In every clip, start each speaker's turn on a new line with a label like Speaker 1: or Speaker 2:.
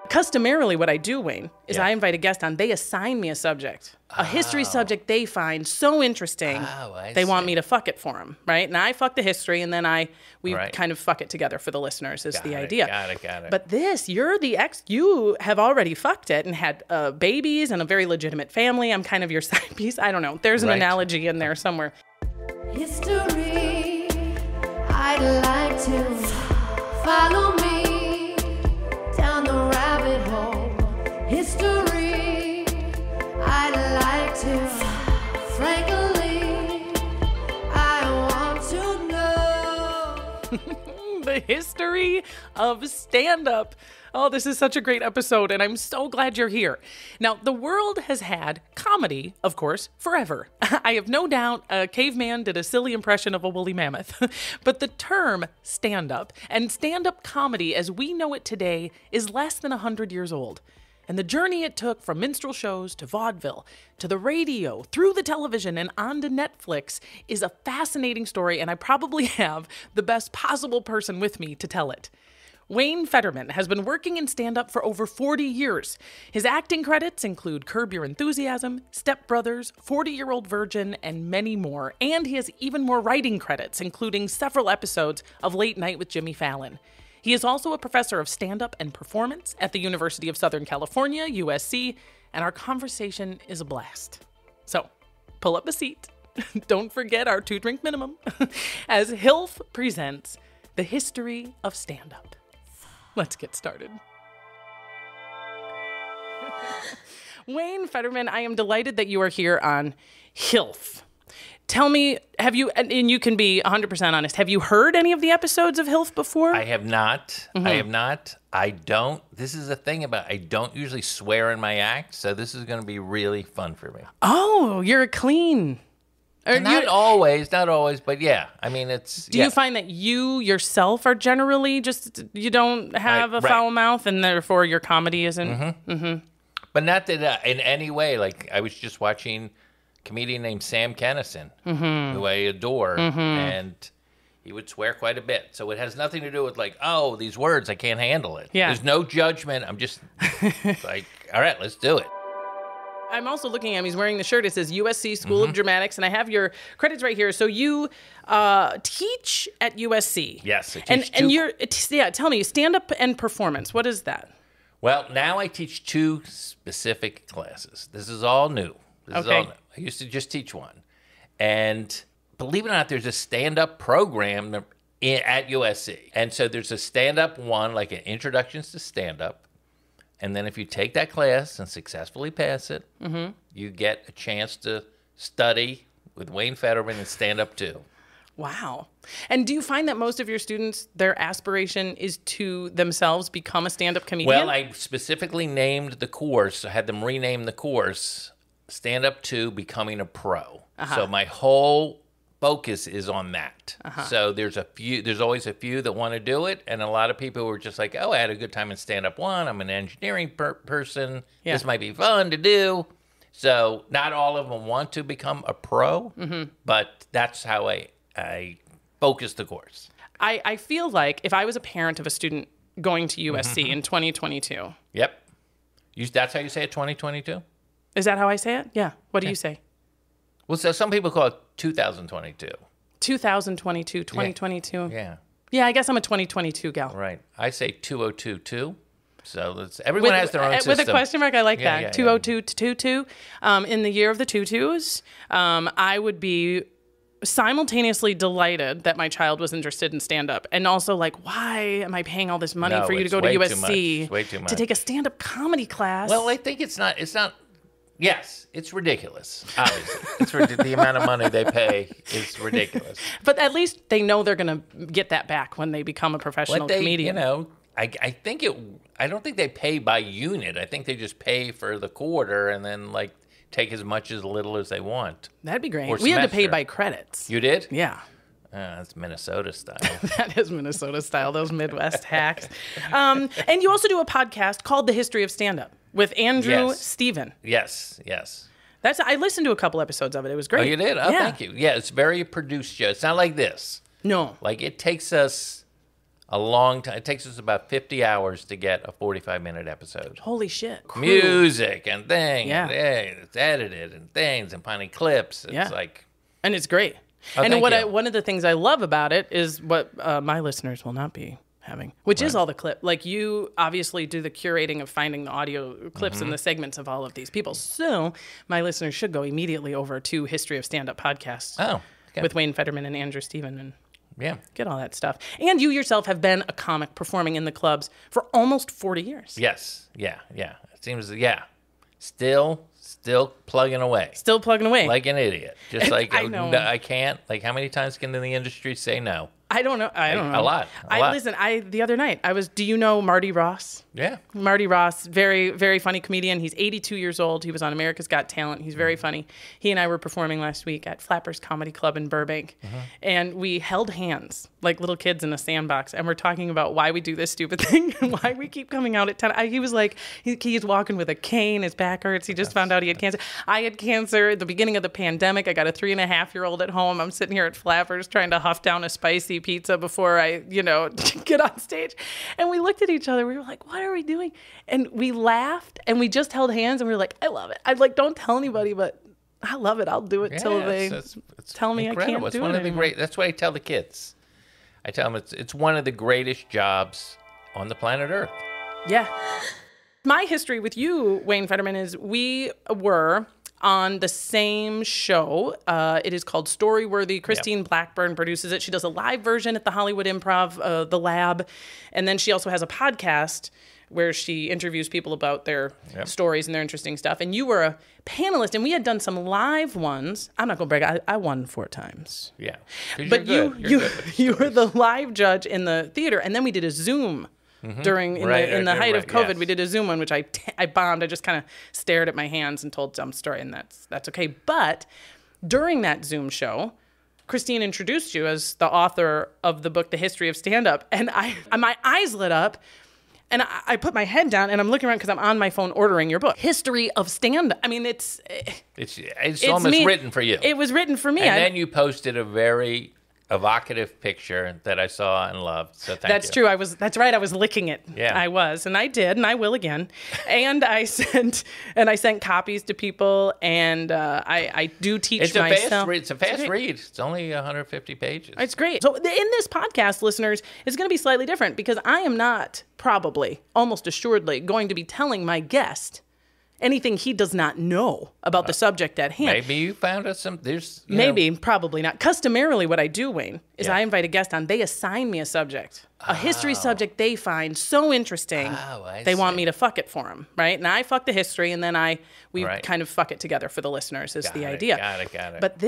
Speaker 1: Customarily, what I do, Wayne, is I invite a guest on. They assign me a subject, a history subject they find so interesting, they want me to fuck it for them, right? And I fuck the history, and then we kind of fuck it together for the listeners is the idea.
Speaker 2: Got it.
Speaker 1: But this, you have already fucked it and had babies and a very legitimate family. I'm kind of your side piece. I don't know. There's an analogy in there somewhere.
Speaker 3: History, I'd like to follow me down the rabbit hole. History, I'd like to, frankly, I want to know.
Speaker 1: The history of stand-up. Oh, this is such a great episode, and I'm so glad you're here. Now, the world has had comedy, of course, forever. I have no doubt a caveman did a silly impression of a woolly mammoth. But the term stand-up and stand-up comedy as we know it today is less than 100 years old. And the journey it took from minstrel shows to vaudeville, to the radio, through the television, and onto Netflix is a fascinating story, and I probably have the best possible person with me to tell it. Wayne Federman has been working in stand-up for over 40 years. His acting credits include Curb Your Enthusiasm, Step Brothers, 40-Year-Old Virgin, and many more. And he has even more writing credits, including several episodes of Late Night with Jimmy Fallon. He is also a professor of stand-up and performance at the University of Southern California, USC, and our conversation is a blast. So, pull up a seat. Don't forget our 2-drink minimum as HILF presents The History of Stand-Up. Let's get started. Wayne Federman, I am delighted that you are here on HILF. Tell me, have you, and you can be 100% honest, have you heard any of the episodes of HILF before?
Speaker 2: I have not.
Speaker 1: Mm-hmm.
Speaker 2: I have not. I don't. This is the thing about, I don't usually swear in my act, so this is going to be really fun for me.
Speaker 1: Oh, you're clean.
Speaker 2: Not always, but yeah. I mean, it's...
Speaker 1: Do you find that you yourself are generally just, you don't have a foul mouth, and therefore your comedy isn't...
Speaker 2: Mm-hmm. Mm-hmm. But not that in any way. Like, I was just watching a comedian named Sam Kinison, who I adore, and he would swear quite a bit. So it has nothing to do with like, oh, these words, I can't handle it.
Speaker 1: Yeah.
Speaker 2: There's no judgment. I'm just like, all right, let's do it.
Speaker 1: I'm also looking at him. He's wearing the shirt. It says USC School of Dramatics, and I have your credits right here. So you teach at USC.
Speaker 2: Yes, I teach
Speaker 1: and you're tell me, stand-up and performance. What is that?
Speaker 2: Well, now I teach 2 specific classes. This is all new. This is all new. I used to just teach one. And believe it or not, there's a stand-up program at USC. And so there's a stand-up one, like an introductions to stand-up. And then if you take that class and successfully pass it, you get a chance to study with Wayne Federman and stand-up too.
Speaker 1: Wow. And do you find that most of your students, their aspiration is to themselves become a stand-up comedian?
Speaker 2: Well, I specifically named the course, I had them rename the course, Stand-Up to Becoming a Pro. So my whole focus is on that. So there's always a few that want to do it, and a lot of people who are just like, oh, I had a good time in stand-up 1, I'm an engineering person, this might be fun to do. So not all of them want to become a pro, but that's how I focus the course.
Speaker 1: I feel like if I was a parent of a student going to USC in 2022.
Speaker 2: Yep. That's how you say it, 2022?
Speaker 1: Is that how I say it? Yeah. What do you say?
Speaker 2: Well, so some people call it 2022.
Speaker 1: 2022, 2022.
Speaker 2: Yeah.
Speaker 1: Yeah, I guess I'm a 2022 gal.
Speaker 2: Right. I say 2022. So everyone has their own system.
Speaker 1: With a question mark, I like that.
Speaker 2: Yeah.
Speaker 1: 2022. In the year of the tutus, I would be simultaneously delighted that my child was interested in stand-up, and also like, why am I paying all this money for you to go to USC
Speaker 2: it's way too much.
Speaker 1: to take a stand-up comedy class?
Speaker 2: Well, I think it's not. Yes, it's ridiculous. Obviously, the amount of money they pay is ridiculous.
Speaker 1: But at least they know they're going to get that back when they become a professional comedian.
Speaker 2: You know, I don't think they pay by unit. I think they just pay for the quarter and then like take as much as little as they want.
Speaker 1: That'd be great. We had to pay by credits.
Speaker 2: You did?
Speaker 1: Yeah.
Speaker 2: That's Minnesota style.
Speaker 1: That is Minnesota style, those Midwest hacks. And you also do a podcast called The History of Stand-Up with Andrew Stephen.
Speaker 2: Yes.
Speaker 1: I listened to a couple episodes of it. It was great.
Speaker 2: Oh, you did? Oh, yeah. Thank you. Yeah, it's very produced show. It's not like this.
Speaker 1: No.
Speaker 2: Like, it takes us a long time. It takes us about 50 hours to get a 45-minute episode.
Speaker 1: Holy shit. Crew.
Speaker 2: Music and things.
Speaker 1: Yeah.
Speaker 2: It's edited and things and finding clips. It's like...
Speaker 1: And it's great.
Speaker 2: Oh,
Speaker 1: and
Speaker 2: one
Speaker 1: of the things I love about it is what my listeners will not be having, which is all the clip. Like, you obviously do the curating of finding the audio clips and the segments of all of these people. So my listeners should go immediately over to History of Stand-Up podcast with Wayne Federman and Andrew Steven and get all that stuff. And you yourself have been a comic performing in the clubs for almost 40 years.
Speaker 2: Yes. Yeah. It seems, Still plugging away.
Speaker 1: Still plugging away.
Speaker 2: Like an idiot. Just like,
Speaker 1: I know.
Speaker 2: I can't. Like, how many times can the industry say no?
Speaker 1: I don't know.
Speaker 2: A lot.
Speaker 1: Listen, the other night, do you know Marty Ross?
Speaker 2: Yeah.
Speaker 1: Marty Ross, very, very funny comedian. He's 82 years old. He was on America's Got Talent. He's very funny. He and I were performing last week at Flappers Comedy Club in Burbank. And we held hands like little kids in a sandbox. And we're talking about why we do this stupid thing and why we keep coming out at 10. He was like, he's walking with a cane. His back hurts. He just found out he had cancer. I had cancer at the beginning of the pandemic. I got a 3.5-year-old at home. I'm sitting here at Flappers trying to huff down a spicy pizza before I, get on stage. And we looked at each other. We were like, what are we doing? And we laughed and we just held hands and we were like, I love it. I'm like, don't tell anybody, but I love it. I'll do it till they tell me
Speaker 2: incredible.
Speaker 1: I can't do it anymore.
Speaker 2: That's what I tell the kids. I tell them it's one of the greatest jobs on the planet Earth.
Speaker 1: Yeah. My history with you, Wayne Federman, is we were on the same show. It is called Storyworthy. Christine Blackburn produces it. She does a live version at the Hollywood Improv, The Lab. And then she also has a podcast where she interviews people about their stories and their interesting stuff. And you were a panelist, and we had done some live ones. I'm not going to brag. I won 4 times.
Speaker 2: Yeah.
Speaker 1: But you were the live judge in the theater, and then we did a Zoom during in the height of COVID. Yes. We did a Zoom one, which I bombed. I just kind of stared at my hands and told some story, and that's okay. But during that Zoom show, Christine introduced you as the author of the book, The History of Stand-Up, and my eyes lit up, and I put my head down, and I'm looking around because I'm on my phone ordering your book, History of Stand-Up. I mean, it's
Speaker 2: almost written for you.
Speaker 1: It was written for me.
Speaker 2: And then you posted a very evocative picture that I saw and loved. So thank you.
Speaker 1: That's true. That's right. I was licking it.
Speaker 2: Yeah.
Speaker 1: I was, and I did, and I will again. And I sent copies to people, and I do teach myself.
Speaker 2: It's a fast read. It's only 150 pages.
Speaker 1: It's great. So in this podcast, listeners, it's going to be slightly different because I am not probably, almost assuredly, going to be telling my guest anything he does not know about the subject at hand.
Speaker 2: Maybe you found us some...
Speaker 1: Probably not. Customarily, what I do, Wayne, is I invite a guest on. They assign me a subject, a history subject they find so interesting, they want me to fuck it for them, right? And I fuck the history, and then we kind of fuck it together for the listeners is the idea.
Speaker 2: Got it.
Speaker 1: But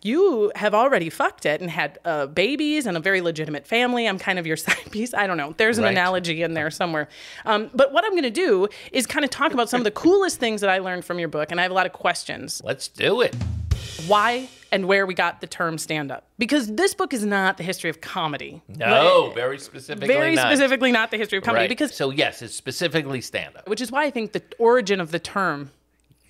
Speaker 1: you have already fucked it and had babies and a very legitimate family. I'm kind of your side piece. I don't know. There's an analogy in there somewhere. But what I'm going to do is kind of talk about some of the coolest things that I learned from your book, and I have a lot of questions.
Speaker 2: Let's do it.
Speaker 1: Why and where we got the term stand-up. Because this book is not the history of comedy.
Speaker 2: No, very specifically
Speaker 1: not the history of comedy.
Speaker 2: Right.
Speaker 1: Because
Speaker 2: so yes, it's specifically stand-up.
Speaker 1: Which is why I think the origin of the term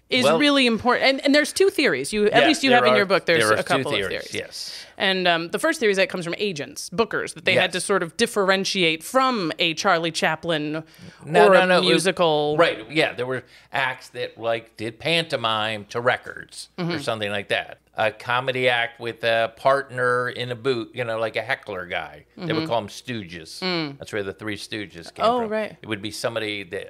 Speaker 1: is really important. And there's 2 theories. At least you have in your book, there's a couple of theories.
Speaker 2: Yes.
Speaker 1: And the first theory is that comes from agents, bookers, that they had to sort of differentiate from a Charlie Chaplin or a musical.
Speaker 2: Right, yeah. There were acts that did pantomime to records or something like that. A comedy act with a partner in a booth, like a heckler guy. They would call them stooges. That's where the 3 stooges came from.
Speaker 1: Oh, right.
Speaker 2: It would be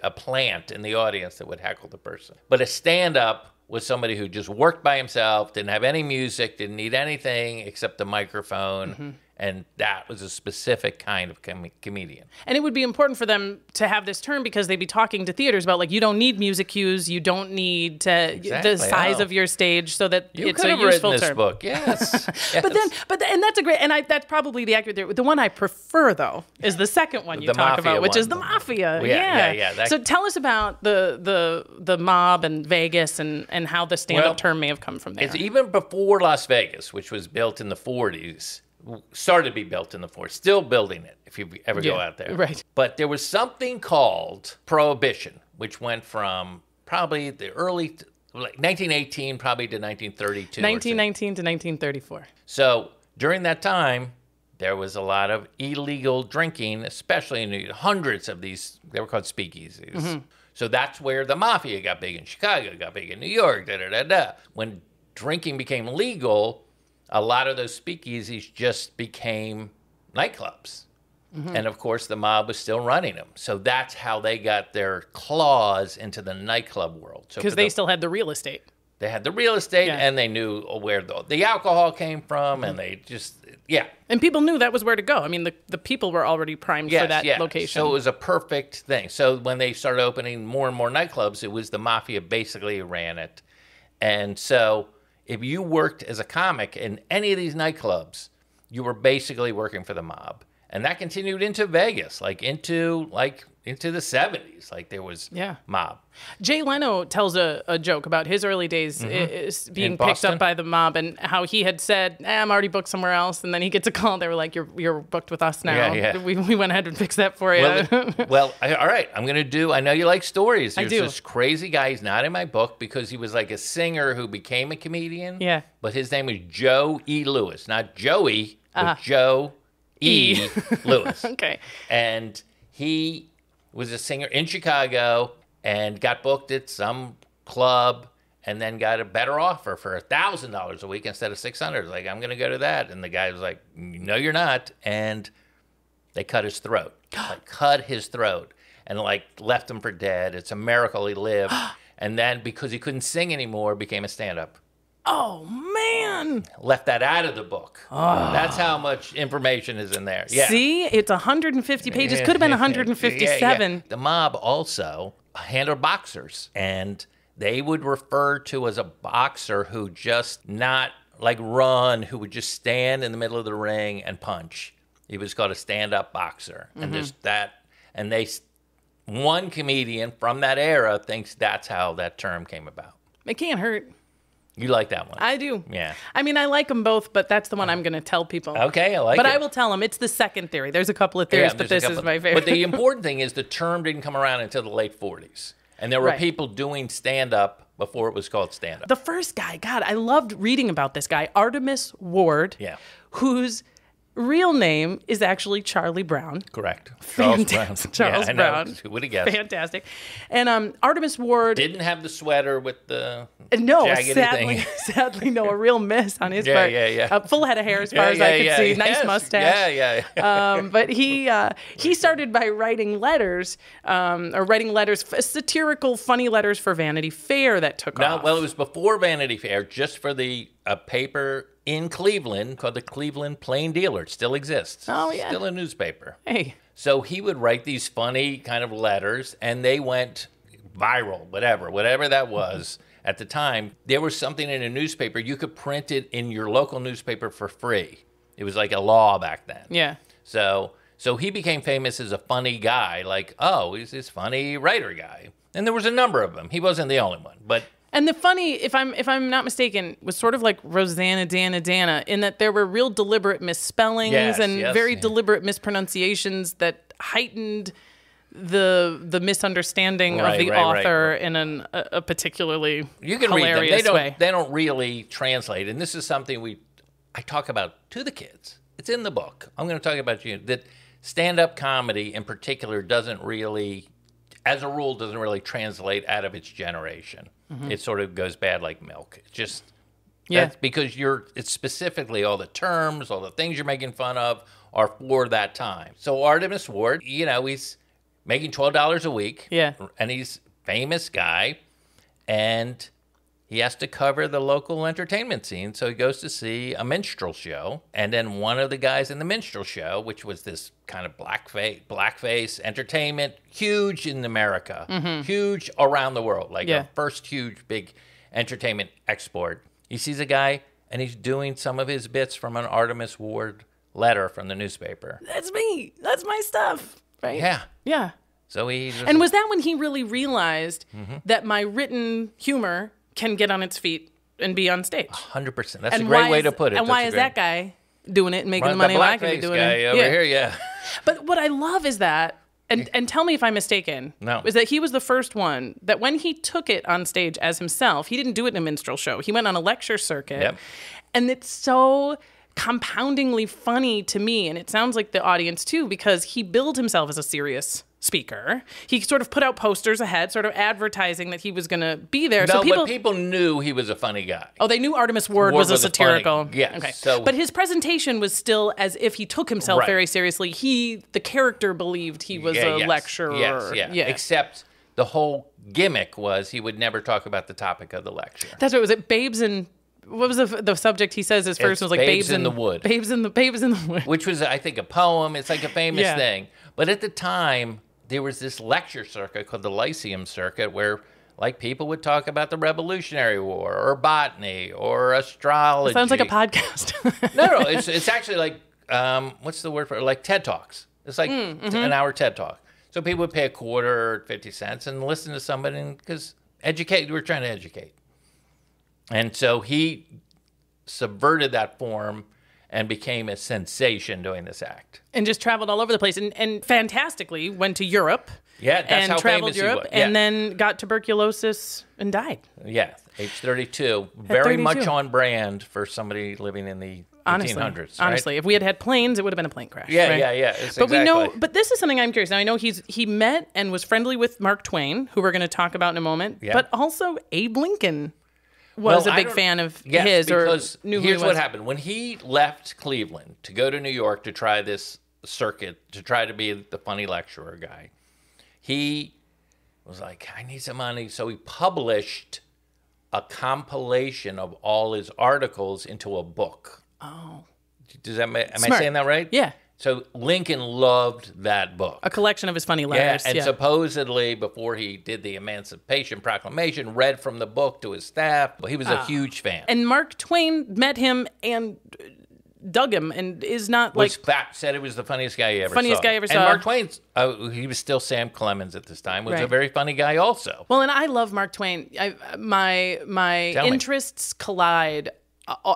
Speaker 2: a plant in the audience that would heckle the person. But a stand-up was somebody who just worked by himself, didn't have any music, didn't need anything except the microphone. And that was a specific kind of comedian.
Speaker 1: And it would be important for them to have this term because they'd be talking to theaters about, you don't need music cues, you don't need the size of your stage, so that it's a useful term.
Speaker 2: This book, yes.
Speaker 1: And that's a great, and that's probably the accurate theory. The one I prefer, though, is the second one you talk about, which is the mafia.
Speaker 2: Yeah.
Speaker 1: So tell us about the mob and Vegas and how the stand-up term may have come from there.
Speaker 2: It's even before Las Vegas, which was built in the 40s. Started to be built in the 40s, still building it if you ever go out there.
Speaker 1: Right.
Speaker 2: But there was something called Prohibition, which went from probably the early 1918 probably to 1932.
Speaker 1: 1919 to 1934.
Speaker 2: So during that time, there was a lot of illegal drinking, especially in hundreds of these, they were called speakeasies. So that's where the mafia got big in Chicago, got big in New York, da-da-da-da. When drinking became legal, a lot of those speakeasies just became nightclubs. And of course, the mob was still running them. So that's how they got their claws into the nightclub world.
Speaker 1: Because they still had the real estate.
Speaker 2: They had the real estate, and they knew where the alcohol came from, and they just,
Speaker 1: And people knew that was where to go. I mean, the people were already primed for that location.
Speaker 2: So it was a perfect thing. So when they started opening more and more nightclubs, it was the mafia basically ran it. And so if you worked as a comic in any of these nightclubs, you were basically working for the mob. And that continued into Vegas, into the 70s. Like there was mob.
Speaker 1: Jay Leno tells a joke about his early days being picked up by the mob and how he had said, I'm already booked somewhere else. And then he gets a call. They were like, you're booked with us now.
Speaker 2: Yeah.
Speaker 1: We went ahead and fixed that for you.
Speaker 2: All right. I'm going to do, I know you like stories. There's
Speaker 1: I do.
Speaker 2: this crazy guy. He's not in my book because he was like a singer who became a comedian.
Speaker 1: Yeah.
Speaker 2: But his name was Joe E. Lewis. Not Joey, but Joe E. Lewis.
Speaker 1: Okay.
Speaker 2: And he was a singer in Chicago and got booked at some club and then got a better offer for $1,000 a week instead of $600. Like, I'm going to go to that. And the guy was like, no, you're not. And they cut his throat. And left him for dead. It's a miracle he lived. And then because he couldn't sing anymore, became a stand-up.
Speaker 1: Oh, man.
Speaker 2: Left that out of the book. Oh. That's how much information is in there. Yeah.
Speaker 1: See, it's 150 pages. Could have been 157.
Speaker 2: Yeah. The mob also handled boxers, and they would refer to as a boxer who just not like run, who would just stand in the middle of the ring and punch. He was called a stand-up boxer. And there's that, and one comedian from that era thinks that's how that term came about.
Speaker 1: It can't hurt.
Speaker 2: You like that one?
Speaker 1: I do.
Speaker 2: Yeah.
Speaker 1: I mean, I like them both, but that's the one I'm going to tell people.
Speaker 2: Okay, I like it.
Speaker 1: But I will tell them it's the second theory. There's a couple of theories, but this is my favorite.
Speaker 2: But the important thing is the term didn't come around until the late 40s. And there were people doing stand-up before it was called stand-up.
Speaker 1: The first guy, God, I loved reading about this guy, Artemus Ward, whose real name is actually Charlie Brown.
Speaker 2: Correct.
Speaker 1: Charles Brown.
Speaker 2: Who would have guessed?
Speaker 1: Fantastic. And Artemus Ward
Speaker 2: didn't have the sweater with the
Speaker 1: jaggedy
Speaker 2: thing.
Speaker 1: Sadly, no, a real miss on his part.
Speaker 2: Yeah.
Speaker 1: Full head of hair as far as I could see. Nice mustache.
Speaker 2: Yeah.
Speaker 1: But he started by writing letters, satirical, funny letters for Vanity Fair that took off.
Speaker 2: Well, it was before Vanity Fair, just for a paper in Cleveland called the Cleveland Plain Dealer. It still exists.
Speaker 1: Oh, yeah.
Speaker 2: Still a newspaper.
Speaker 1: Hey.
Speaker 2: So he would write these funny kind of letters, and they went viral, whatever that was. At the time, there was something in a newspaper. You could print it in your local newspaper for free. It was like a law back then.
Speaker 1: Yeah.
Speaker 2: So he became famous as a funny guy, he's this funny writer guy. And there was a number of them. He wasn't the only one, but...
Speaker 1: And the funny, if I'm not mistaken, was sort of like Rosanna Dana in that there were real deliberate misspellings and very deliberate mispronunciations that heightened the misunderstanding of the author in a particularly hilarious way.
Speaker 2: They don't really translate, and this is something I talk about to the kids. It's in the book. I'm going to talk about that stand-up comedy in particular doesn't really, as a rule, doesn't really translate out of its generation. Mm-hmm. It sort of goes bad like milk. It's just that's because it's specifically all the terms, all the things you're making fun of are for that time. So Artemus Ward, he's making $12 a week.
Speaker 1: Yeah.
Speaker 2: And he's a famous guy, and he has to cover the local entertainment scene. So he goes to see a minstrel show, and then one of the guys in the minstrel show, which was this kind of blackface entertainment, huge in America, huge around the world, a first huge big entertainment export. He sees a guy, and he's doing some of his bits from an Artemus Ward letter from the newspaper.
Speaker 1: That's me. That's my stuff, right?
Speaker 2: Yeah.
Speaker 1: Yeah.
Speaker 2: So
Speaker 1: and was that when he really realized that my written humor can get on its feet and be on stage?
Speaker 2: 100%. That's a great way to put it.
Speaker 1: And why is that guy doing it and making the money I can be doing it?
Speaker 2: Over here,
Speaker 1: But what I love is that, and tell me if I'm mistaken, is that he was the first one that when he took it on stage as himself, he didn't do it in a minstrel show. He went on a lecture circuit.
Speaker 2: Yep.
Speaker 1: And it's so compoundingly funny to me, and it sounds like the audience too, because he billed himself as a serious speaker. He sort of put out posters ahead, sort of advertising that he was going to be there.
Speaker 2: No,
Speaker 1: so
Speaker 2: but people knew he was a funny guy.
Speaker 1: Oh, they knew Artemus Ward was a satirical.
Speaker 2: Yes.
Speaker 1: Okay.
Speaker 2: So,
Speaker 1: but his presentation was still as if he took himself very seriously. The character believed he was a lecturer.
Speaker 2: Yes, yeah. Except the whole gimmick was he would never talk about the topic of the lecture.
Speaker 1: That's what was it. Babes and what was the subject? He says his first was like Babes in the Wood. Babes in the Wood,
Speaker 2: which was I think a poem. It's like a famous thing. But at the time, there was this lecture circuit called the Lyceum Circuit where like people would talk about the Revolutionary War or botany or astrology.
Speaker 1: It sounds like a podcast.
Speaker 2: No, it's actually like what's the word for it? Like TED Talks. It's like an hour TED Talk. So people would pay a quarter or 50 cents and listen to somebody because we're trying to educate. And so he subverted that form and became a sensation doing this act.
Speaker 1: And just traveled all over the place and fantastically went to Europe.
Speaker 2: Yeah, that's
Speaker 1: and
Speaker 2: how
Speaker 1: traveled
Speaker 2: famous
Speaker 1: Europe,
Speaker 2: he was. Yeah.
Speaker 1: And then got tuberculosis and died.
Speaker 2: Yeah, age 32. Very much on brand for somebody living in the 1800s. Right?
Speaker 1: Honestly, if we had planes, it would have been a plane crash.
Speaker 2: Yeah,
Speaker 1: right?
Speaker 2: yeah.
Speaker 1: But we know. But this is something I'm curious. Now I know he met and was friendly with Mark Twain, who we're going to talk about in a moment. Yeah. But also Abe Lincoln was a big fan of his.
Speaker 2: Because
Speaker 1: or knew
Speaker 2: here's
Speaker 1: who he was.
Speaker 2: what happened. When he left Cleveland to go to New York to try this circuit, to try to be the funny lecturer guy, he was like, I need some money. So he published a compilation of all his articles into a book.
Speaker 1: Oh.
Speaker 2: Am I saying that right?
Speaker 1: Yeah.
Speaker 2: So Lincoln loved that book.
Speaker 1: A collection of his funny letters.
Speaker 2: Yeah, and supposedly before he did the Emancipation Proclamation, read from the book to his staff. He was a huge fan.
Speaker 1: And Mark Twain met him and dug him and is not
Speaker 2: said it was the funniest guy he ever
Speaker 1: saw. And
Speaker 2: Mark Twain, he was still Sam Clemens at this time, was a very funny guy also.
Speaker 1: Well, and I love Mark Twain. My interests collide.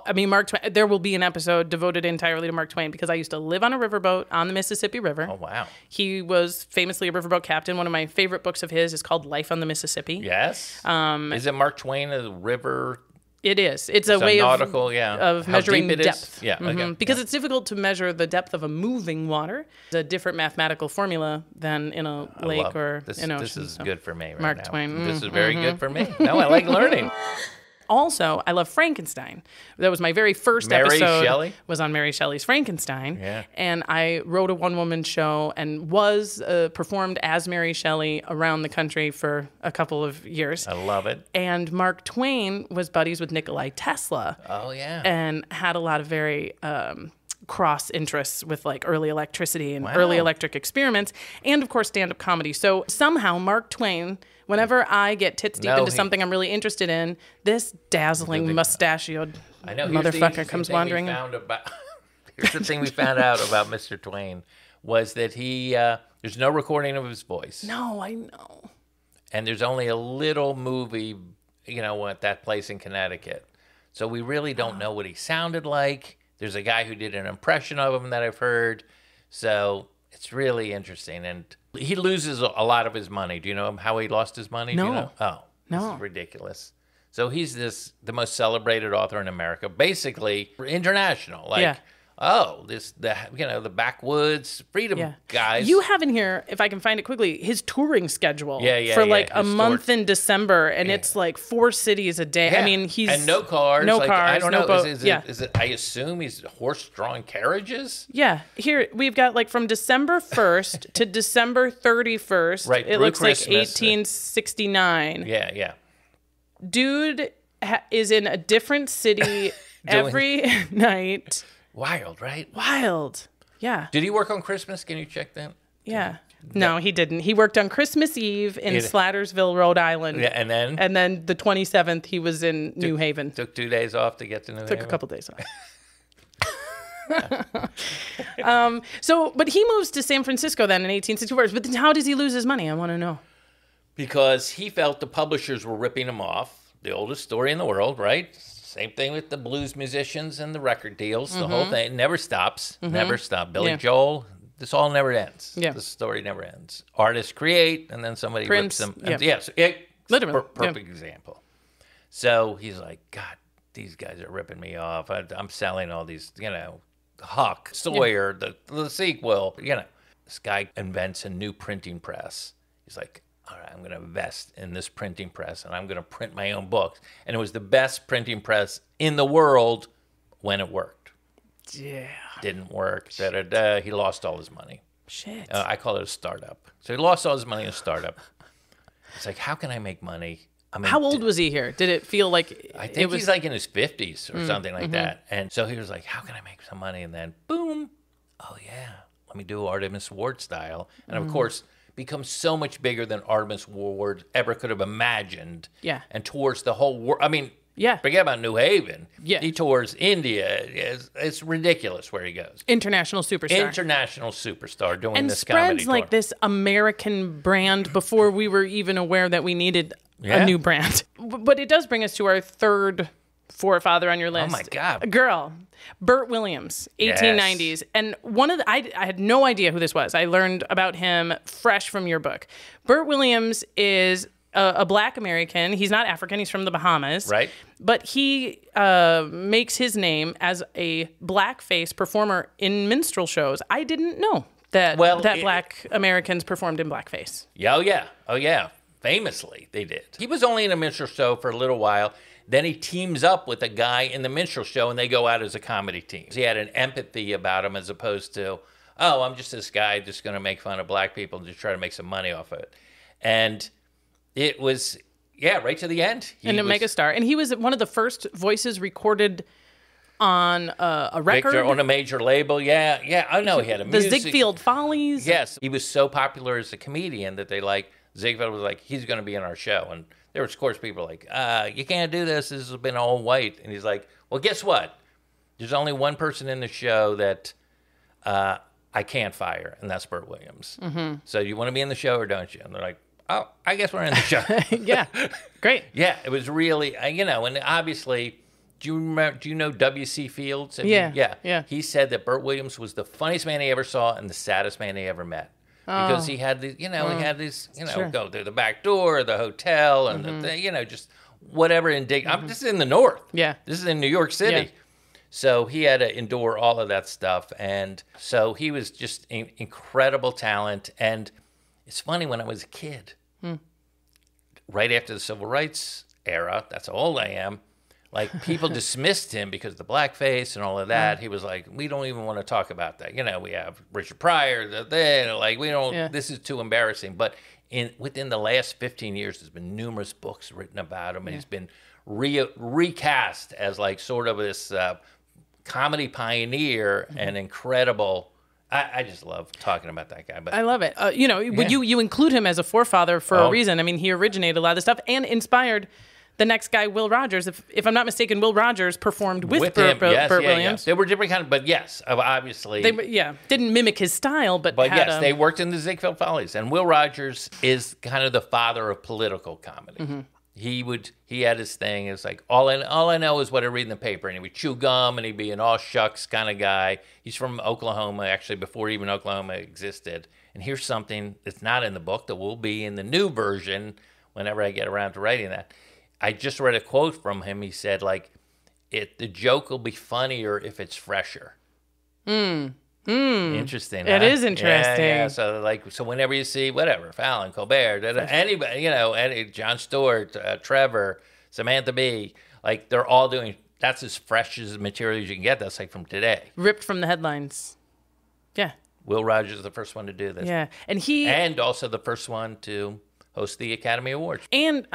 Speaker 1: I mean, Mark Twain, there will be an episode devoted entirely to Mark Twain because I used to live on a riverboat on the Mississippi River.
Speaker 2: Oh, wow.
Speaker 1: He was famously a riverboat captain. One of my favorite books of his is called Life on the Mississippi.
Speaker 2: Yes. Is it Mark Twain, a river?
Speaker 1: It is. It's a way
Speaker 2: nautical,
Speaker 1: of measuring depth.
Speaker 2: Yeah, okay.
Speaker 1: Because it's difficult to measure the depth of a moving water. It's a different mathematical formula than in a lake or in ocean.
Speaker 2: This is good for me right
Speaker 1: Mark
Speaker 2: now.
Speaker 1: Twain.
Speaker 2: This is very good for me. No, I like learning.
Speaker 1: Also, I love Frankenstein. That was my very first episode. Was on Mary Shelley's Frankenstein.
Speaker 2: Yeah.
Speaker 1: And I wrote a one-woman show and was performed as Mary Shelley around the country for a couple of years.
Speaker 2: I love it.
Speaker 1: And Mark Twain was buddies with Nikola Tesla.
Speaker 2: Oh, yeah.
Speaker 1: And had a lot of very cross interests with like early electricity and early electric experiments. And, of course, stand-up comedy. So somehow Mark Twain... Whenever I get tits deep into something I'm really interested in, this dazzling mustachioed motherfucker comes wandering in.
Speaker 2: Here's the thing we found out about Mr. Twain was that there's no recording of his voice.
Speaker 1: No, I know.
Speaker 2: And there's only a little movie, at that place in Connecticut. So we really don't know what he sounded like. There's a guy who did an impression of him that I've heard. So it's really interesting. And he loses a lot of his money. Do you know how he lost his money?
Speaker 1: No.
Speaker 2: Do you know? Oh,
Speaker 1: no.
Speaker 2: This is ridiculous. So he's the most celebrated author in America, basically international. The backwoods freedom guys.
Speaker 1: You have in here, if I can find it quickly, his touring schedule for a
Speaker 2: his
Speaker 1: month in December, and it's like 4 cities a day.
Speaker 2: Yeah.
Speaker 1: I mean, he's
Speaker 2: and no cars.
Speaker 1: No cars.
Speaker 2: I don't know.
Speaker 1: Boat.
Speaker 2: Is it? I assume he's horse-drawn carriages.
Speaker 1: Yeah. Here we've got from December 1st to December 31st.
Speaker 2: Right.
Speaker 1: It looks
Speaker 2: Christmas.
Speaker 1: like 1869.
Speaker 2: Yeah.
Speaker 1: Dude is in a different city every night.
Speaker 2: Wild, right?
Speaker 1: Wild. Yeah.
Speaker 2: Did he work on Christmas? Can you check that?
Speaker 1: Yeah. No, he didn't. He worked on Christmas Eve in Slattersville, Rhode Island.
Speaker 2: Yeah, and then
Speaker 1: the 27th he was in New Haven.
Speaker 2: Took 2 days off to get to New Haven.
Speaker 1: Took a couple days off. But he moves to San Francisco then in 1864. But then how does he lose his money? I want to know.
Speaker 2: Because he felt the publishers were ripping him off. The oldest story in the world, right? Same thing with the blues musicians and the record deals. The whole thing never stops. Never stop. Billy Joel, this all never ends. Yeah. This story never ends. Artists create, and then somebody rips them.
Speaker 1: Yeah.
Speaker 2: Literally.
Speaker 1: Perfect
Speaker 2: example. So he's like, God, these guys are ripping me off. I'm selling all these, Huck, Sawyer, the sequel, This guy invents a new printing press. He's like, all right, I'm going to invest in this printing press, and I'm going to print my own books. And it was the best printing press in the world when it worked.
Speaker 1: Yeah.
Speaker 2: Didn't work. Da-da-da. He lost all his money.
Speaker 1: Shit.
Speaker 2: I call it a startup. So he lost all his money in a startup. It's like, how can I make money?
Speaker 1: How old was he here? Did it feel like
Speaker 2: I think he's like in his 50s or something like that. And so he was like, how can I make some money? And then, boom, oh, yeah, let me do Artemus Ward style. And, of course, becomes so much bigger than Artemus Ward ever could have imagined.
Speaker 1: Yeah.
Speaker 2: And tours the whole world. I mean,
Speaker 1: yeah.
Speaker 2: Forget about New Haven.
Speaker 1: Yeah.
Speaker 2: He tours India. It's ridiculous where he goes.
Speaker 1: International superstar.
Speaker 2: International superstar doing
Speaker 1: and
Speaker 2: this comedy
Speaker 1: spreads like
Speaker 2: tour.
Speaker 1: this American brand before we were even aware that we needed a new brand. But it does bring us to our third forefather on your list.
Speaker 2: Oh, my God.
Speaker 1: A girl. Bert Williams, 1890s. Yes. And one of the, I had no idea who this was. I learned about him fresh from your book. Bert Williams is a black American. He's not African. He's from the Bahamas.
Speaker 2: Right.
Speaker 1: But he makes his name as a blackface performer in minstrel shows. I didn't know that black Americans performed in blackface.
Speaker 2: Yeah, oh yeah. Famously, they did. He was only in a minstrel show for a little while. Then he teams up with a guy in the minstrel show, and they go out as a comedy team. He had an empathy about him as opposed to, oh, I'm just this guy just going to make fun of black people and just try to make some money off of it. And it was, right to the end.
Speaker 1: And a megastar. And he was one of the first voices recorded on a record.
Speaker 2: On a major label, yeah. I know he had a music.
Speaker 1: The Ziegfield Follies.
Speaker 2: Yes. He was so popular as a comedian that Ziegfeld was like, he's going to be in our show. And there was, of course, people like, you can't do this. This has been all white. And he's like, well, guess what? There's only one person in the show that I can't fire, and that's Bert Williams. Mm-hmm. So you want to be in the show or don't you? And they're like, oh, I guess we're in the show.
Speaker 1: Yeah, great.
Speaker 2: Yeah, it was really, and obviously, do you know W.C. Fields?
Speaker 1: Yeah.
Speaker 2: He said that Bert Williams was the funniest man he ever saw and the saddest man he ever met. Because he had the, he had these,
Speaker 1: sure.
Speaker 2: go through the back door of the hotel and just whatever. This is in the North.
Speaker 1: Yeah.
Speaker 2: This is in New York City.
Speaker 1: Yeah.
Speaker 2: So he had to endure all of that stuff. And so he was just incredible talent. And it's funny, when I was a kid, right after the Civil Rights era, that's how old I am, people dismissed him because of the blackface and all of that. He was like, we don't even want to talk about that. We have Richard Pryor, we don't, this is too embarrassing. But within the last 15 years, there's been numerous books written about him, and he's been recast as sort of this comedy pioneer and incredible. I just love talking about that guy. But
Speaker 1: I love it. You include him as a forefather for a reason. I mean, he originated a lot of the stuff and inspired the next guy, Will Rogers. If I'm not mistaken, Will Rogers performed with Bert Williams.
Speaker 2: Yes. They were different but yes, obviously.
Speaker 1: Didn't mimic his style, but
Speaker 2: yes, they worked in the Ziegfield Follies. And Will Rogers is kind of the father of political comedy. Mm-hmm. He had his thing. It's like, all I know is what I read in the paper. And he would chew gum, and he'd be an all shucks kind of guy. He's from Oklahoma, actually, before even Oklahoma existed. And here's something that's not in the book that will be in the new version whenever I get around to writing that. I just read a quote from him. He said, the joke will be funnier if it's fresher. Interesting.
Speaker 1: It is interesting.
Speaker 2: Yeah. So whenever you see whatever, Fallon, Colbert, anybody, Jon Stewart, Trevor, Samantha Bee, they're all doing. That's as fresh as material as you can get. That's from today,
Speaker 1: ripped from the headlines. Yeah.
Speaker 2: Will Rogers is the first one to do this.
Speaker 1: Yeah, and
Speaker 2: also the first one to host the Academy Awards.
Speaker 1: And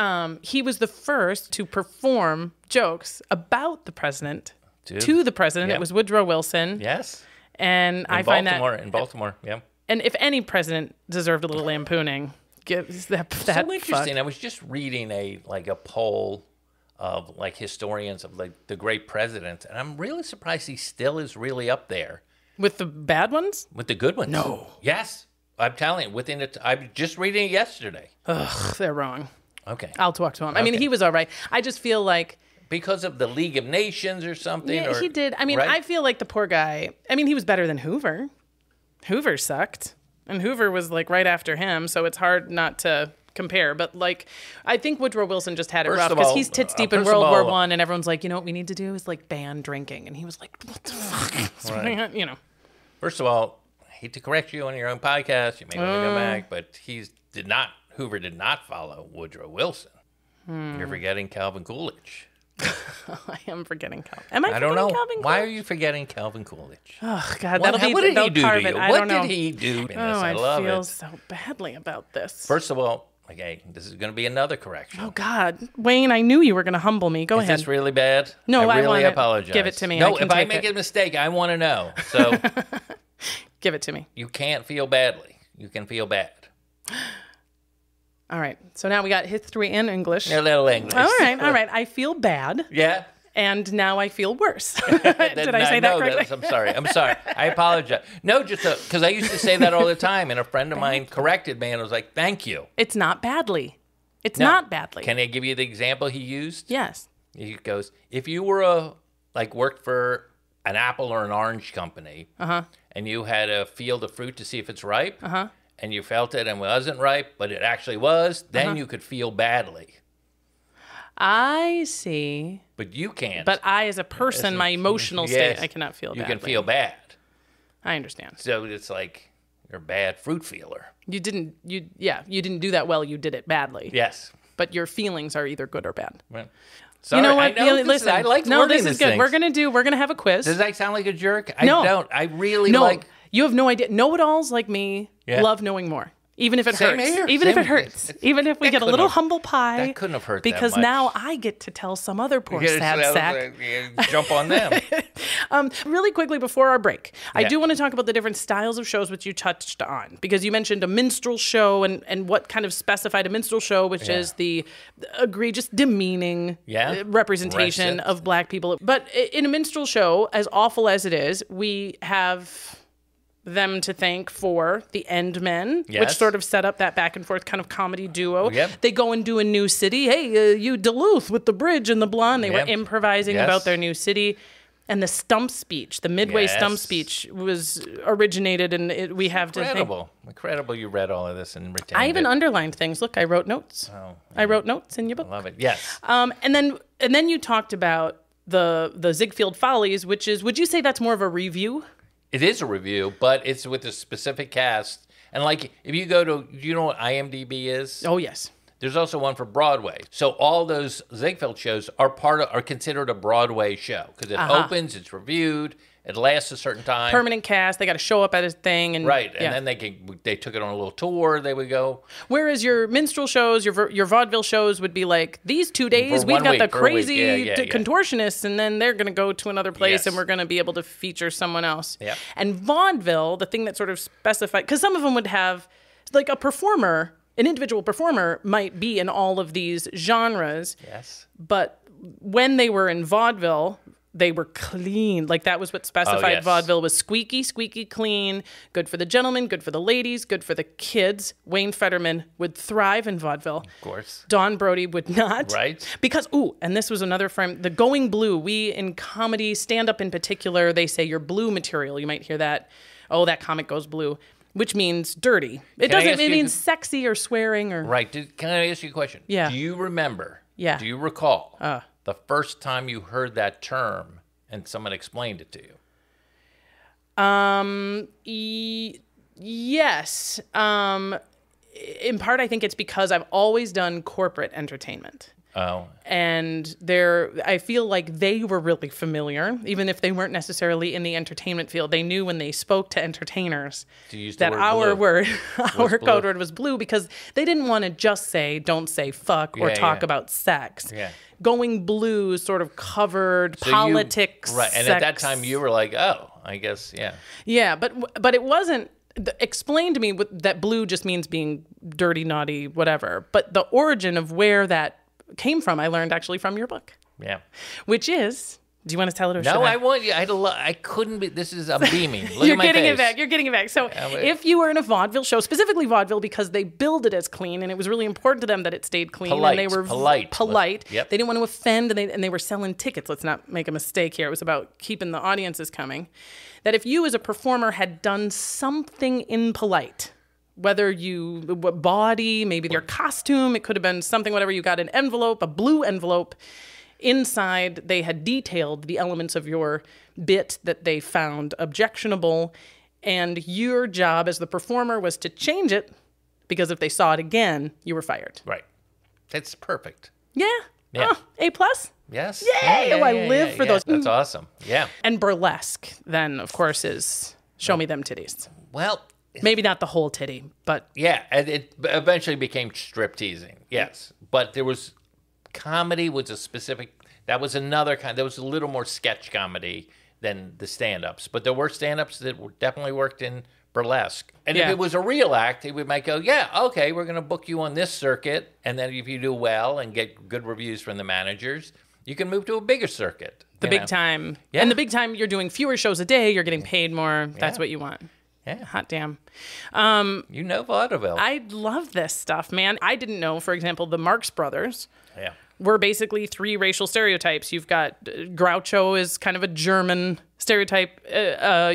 Speaker 1: he was the first to perform jokes about the president to the president. Yep. It was Woodrow Wilson.
Speaker 2: Yes.
Speaker 1: And I find that
Speaker 2: in Baltimore, yeah.
Speaker 1: And if any president deserved a little lampooning, gives that
Speaker 2: so interesting. I was just reading a poll of historians of the great presidents, and I'm really surprised he still is really up there.
Speaker 1: With the bad ones?
Speaker 2: With the good ones.
Speaker 1: No.
Speaker 2: Yes. I'm telling you, I'm just reading it yesterday.
Speaker 1: Ugh, they're wrong.
Speaker 2: Okay.
Speaker 1: I'll talk to him. Okay. I mean, he was all right. I just feel like...
Speaker 2: Because of the League of Nations or something?
Speaker 1: Yeah, he did. I mean, right? I feel like the poor guy... I mean, he was better than Hoover. Hoover sucked. And Hoover was, right after him, so it's hard not to compare. But like, I think Woodrow Wilson just had it
Speaker 2: First
Speaker 1: rough
Speaker 2: of
Speaker 1: because
Speaker 2: all-
Speaker 1: he's tits deep in
Speaker 2: first of
Speaker 1: World War
Speaker 2: all-
Speaker 1: I, and everyone's like, you know what we need to do is like ban drinking, and he was like, what the fuck,
Speaker 2: Right.
Speaker 1: you know.
Speaker 2: First of all, I hate to correct you on your own podcast. You may want to go back, but Hoover did not follow Woodrow Wilson. You're forgetting Calvin Coolidge.
Speaker 1: I am forgetting Calvin. Am I?
Speaker 2: I don't
Speaker 1: forgetting
Speaker 2: know.
Speaker 1: Calvin
Speaker 2: Why are
Speaker 1: Coolidge?
Speaker 2: you forgetting Calvin Coolidge?
Speaker 1: Oh God,
Speaker 2: What
Speaker 1: that'll be.
Speaker 2: did he
Speaker 1: they'll
Speaker 2: do
Speaker 1: carve
Speaker 2: to
Speaker 1: it.
Speaker 2: you?
Speaker 1: I
Speaker 2: What
Speaker 1: don't know.
Speaker 2: did he do in this?
Speaker 1: Oh,
Speaker 2: I love
Speaker 1: feel
Speaker 2: it.
Speaker 1: so badly about this.
Speaker 2: First of all, okay, this is going to be another correction.
Speaker 1: Oh God, Wayne, I knew you were going to humble me. Go
Speaker 2: Is
Speaker 1: ahead.
Speaker 2: this really bad?
Speaker 1: No, I
Speaker 2: really
Speaker 1: want it.
Speaker 2: apologize.
Speaker 1: Give it to me.
Speaker 2: No,
Speaker 1: I can
Speaker 2: if I
Speaker 1: take
Speaker 2: make
Speaker 1: it.
Speaker 2: a mistake, I want to know. So
Speaker 1: Give it to me.
Speaker 2: you can't feel badly. You can feel bad.
Speaker 1: All right. So now we got history and English.
Speaker 2: A little English.
Speaker 1: All right. All right. I feel bad,
Speaker 2: Yeah.
Speaker 1: and now I feel worse. Did I say that correctly?
Speaker 2: I'm sorry. I'm sorry. I apologize. No, just because I used to say that all the time, and a friend of mine corrected me and was like, "Thank you."
Speaker 1: It's not badly. It's
Speaker 2: No.
Speaker 1: not badly.
Speaker 2: Can I give you the example he used?
Speaker 1: Yes.
Speaker 2: He goes, "If you were worked for an apple or an orange company, and you had to feel the fruit to see if it's ripe, and you felt it and it wasn't ripe, but it actually was, then you could feel badly.
Speaker 1: I see.
Speaker 2: But you can't.
Speaker 1: But I, as a person, my emotional state,
Speaker 2: Yes,
Speaker 1: I cannot feel
Speaker 2: You
Speaker 1: badly.
Speaker 2: can feel bad.
Speaker 1: I understand.
Speaker 2: So it's like you're a bad fruit feeler.
Speaker 1: You didn't do that well. You did it badly.
Speaker 2: Yes.
Speaker 1: But your feelings are either good or bad.
Speaker 2: Well, sorry,
Speaker 1: You know what?
Speaker 2: I know
Speaker 1: Listen,
Speaker 2: I like
Speaker 1: no,
Speaker 2: learning
Speaker 1: this is
Speaker 2: these
Speaker 1: good.
Speaker 2: things.
Speaker 1: We're gonna have a quiz.
Speaker 2: Does that sound like a jerk?
Speaker 1: No.
Speaker 2: I don't. I really
Speaker 1: No,
Speaker 2: like.
Speaker 1: you have no idea. Know-it-alls like me
Speaker 2: Yeah.
Speaker 1: love knowing more. Even if it
Speaker 2: Same
Speaker 1: hurts.
Speaker 2: here.
Speaker 1: Even if
Speaker 2: Same
Speaker 1: it hurts.
Speaker 2: here.
Speaker 1: Even if we
Speaker 2: That
Speaker 1: get a
Speaker 2: couldn't
Speaker 1: little
Speaker 2: have-
Speaker 1: humble pie.
Speaker 2: that couldn't have hurt that
Speaker 1: Because
Speaker 2: much.
Speaker 1: now I get to tell some other poor sad sack.
Speaker 2: Jump on them.
Speaker 1: Really quickly before our break, I
Speaker 2: Yeah.
Speaker 1: do want to talk about the different styles of shows which you touched on, because you mentioned a minstrel show and what kind of specified a minstrel show, which
Speaker 2: Yeah.
Speaker 1: is the egregious, demeaning
Speaker 2: Yeah.
Speaker 1: representation
Speaker 2: Racist.
Speaker 1: of black people. But in a minstrel show, as awful as it is, we have them to thank for the End Men, which
Speaker 2: Yes.
Speaker 1: sort of set up that back and forth kind of comedy duo.
Speaker 2: Yep.
Speaker 1: They go and do a new city. Hey, you Duluth with the bridge and the blonde. They
Speaker 2: Yep.
Speaker 1: were improvising
Speaker 2: Yes.
Speaker 1: about their new city. And the stump speech, the midway stump
Speaker 2: Yes.
Speaker 1: speech was originated, and we have to thank.
Speaker 2: Incredible you read all of this and retained
Speaker 1: I even
Speaker 2: it.
Speaker 1: underlined things. Look, I wrote notes.
Speaker 2: Oh,
Speaker 1: I wrote notes in your book.
Speaker 2: love it. Yes.
Speaker 1: And then you talked about the Ziegfield Follies, which is, would you say that's more of a review?
Speaker 2: It is a review, but it's with a specific cast. And like, if you go to, do you know what IMDb is?
Speaker 1: Oh, yes.
Speaker 2: There's also one for Broadway. So all those Ziegfeld shows are considered a Broadway show because it opens, it's reviewed, it lasts a certain time.
Speaker 1: Permanent cast. They got to show up at a thing. And,
Speaker 2: Right, and
Speaker 1: yeah.
Speaker 2: then they took it on a little tour. They would go.
Speaker 1: Whereas your minstrel shows, your vaudeville shows would be like, these 2 days,
Speaker 2: For
Speaker 1: we've
Speaker 2: 1
Speaker 1: got
Speaker 2: week,
Speaker 1: the
Speaker 2: for a week.
Speaker 1: crazy
Speaker 2: Yeah.
Speaker 1: contortionists, and then they're going to go to another place,
Speaker 2: Yes.
Speaker 1: and we're going to be able to feature someone else.
Speaker 2: Yeah.
Speaker 1: And vaudeville, the thing that sort of specified, because some of them would have, like a performer, an individual performer might be in all of these genres,
Speaker 2: Yes.
Speaker 1: but when they were in vaudeville, they were clean. Like that was what specified
Speaker 2: yes.
Speaker 1: vaudeville was: squeaky, squeaky clean, good for the gentlemen, good for the ladies, good for the kids. Wayne Federman would thrive in vaudeville.
Speaker 2: Of course.
Speaker 1: Don Brody would not.
Speaker 2: Right.
Speaker 1: Because, and this was another frame, the going blue. We, in comedy, stand-up in particular, they say you're blue material. You might hear that. Oh, that comic goes blue, which means dirty. It
Speaker 2: Can I
Speaker 1: doesn't,
Speaker 2: ask
Speaker 1: it
Speaker 2: you-
Speaker 1: means sexy or swearing or...
Speaker 2: Right. Can I ask you a question?
Speaker 1: Yeah.
Speaker 2: Do you remember?
Speaker 1: Yeah.
Speaker 2: Do you recall the first time you heard that term and someone explained it to you?
Speaker 1: Yes. In part, I think it's because I've always done corporate entertainment.
Speaker 2: Oh.
Speaker 1: And I feel like they were really familiar, even if they weren't necessarily in the entertainment field. They knew when they spoke to entertainers
Speaker 2: To use the
Speaker 1: that
Speaker 2: word
Speaker 1: our
Speaker 2: blue.
Speaker 1: word, our
Speaker 2: blue.
Speaker 1: code word was blue, because they didn't want to just say, don't say fuck or
Speaker 2: Yeah,
Speaker 1: talk
Speaker 2: yeah.
Speaker 1: about sex.
Speaker 2: Yeah.
Speaker 1: Going blue sort of covered
Speaker 2: So
Speaker 1: politics,
Speaker 2: right. And at that
Speaker 1: sex.
Speaker 2: time you were like, oh, I guess, yeah.
Speaker 1: Yeah, but it wasn't. Explain to me that blue just means being dirty, naughty, whatever. But the origin of where that came from, I learned actually from your book,
Speaker 2: Yeah.
Speaker 1: which is. Do you want to tell it or should
Speaker 2: No,
Speaker 1: I?
Speaker 2: I want you. I couldn't be. This is, I'm beaming. Look
Speaker 1: You're
Speaker 2: at my
Speaker 1: getting
Speaker 2: face.
Speaker 1: it back. You're getting it back. So
Speaker 2: but-
Speaker 1: if you were in a vaudeville show, specifically vaudeville, because they billed it as clean, and it was really important to them that it stayed clean,
Speaker 2: Polite.
Speaker 1: and they were
Speaker 2: Polite. Yep.
Speaker 1: They didn't want to offend, and they were selling tickets. Let's not make a mistake here. It was about keeping the audiences coming. That if you as a performer had done something impolite, whether what body, maybe your costume, it could have been something, whatever. You got an envelope, a blue envelope. Inside, they had detailed the elements of your bit that they found objectionable, and your job as the performer was to change it, because if they saw it again, you were fired.
Speaker 2: Right. That's perfect.
Speaker 1: Yeah.
Speaker 2: Yeah.
Speaker 1: Oh, A+?
Speaker 2: Yes.
Speaker 1: Yay! I live for those.
Speaker 2: That's awesome. Yeah.
Speaker 1: And burlesque, then, of course, is show me them titties.
Speaker 2: Well,
Speaker 1: Maybe not the whole titty, but...
Speaker 2: yeah, and it eventually became strip teasing, yes. But there was... comedy was a specific... that was another kind... there was a little more sketch comedy than the stand-ups. But there were stand-ups that definitely worked in burlesque. And if it was a real act, we might go, yeah, okay, we're going to book you on this circuit. And then if you do well and get good reviews from the managers, you can move to a bigger circuit.
Speaker 1: The big time. Yeah. And the big time, you're doing fewer shows a day, you're getting paid more. That's what you want.
Speaker 2: Yeah.
Speaker 1: Hot damn.
Speaker 2: You know vaudeville.
Speaker 1: I love this stuff, man. I didn't know, for example, the Marx Brothers were basically 3 racial stereotypes. You've got Groucho is kind of a German stereotype.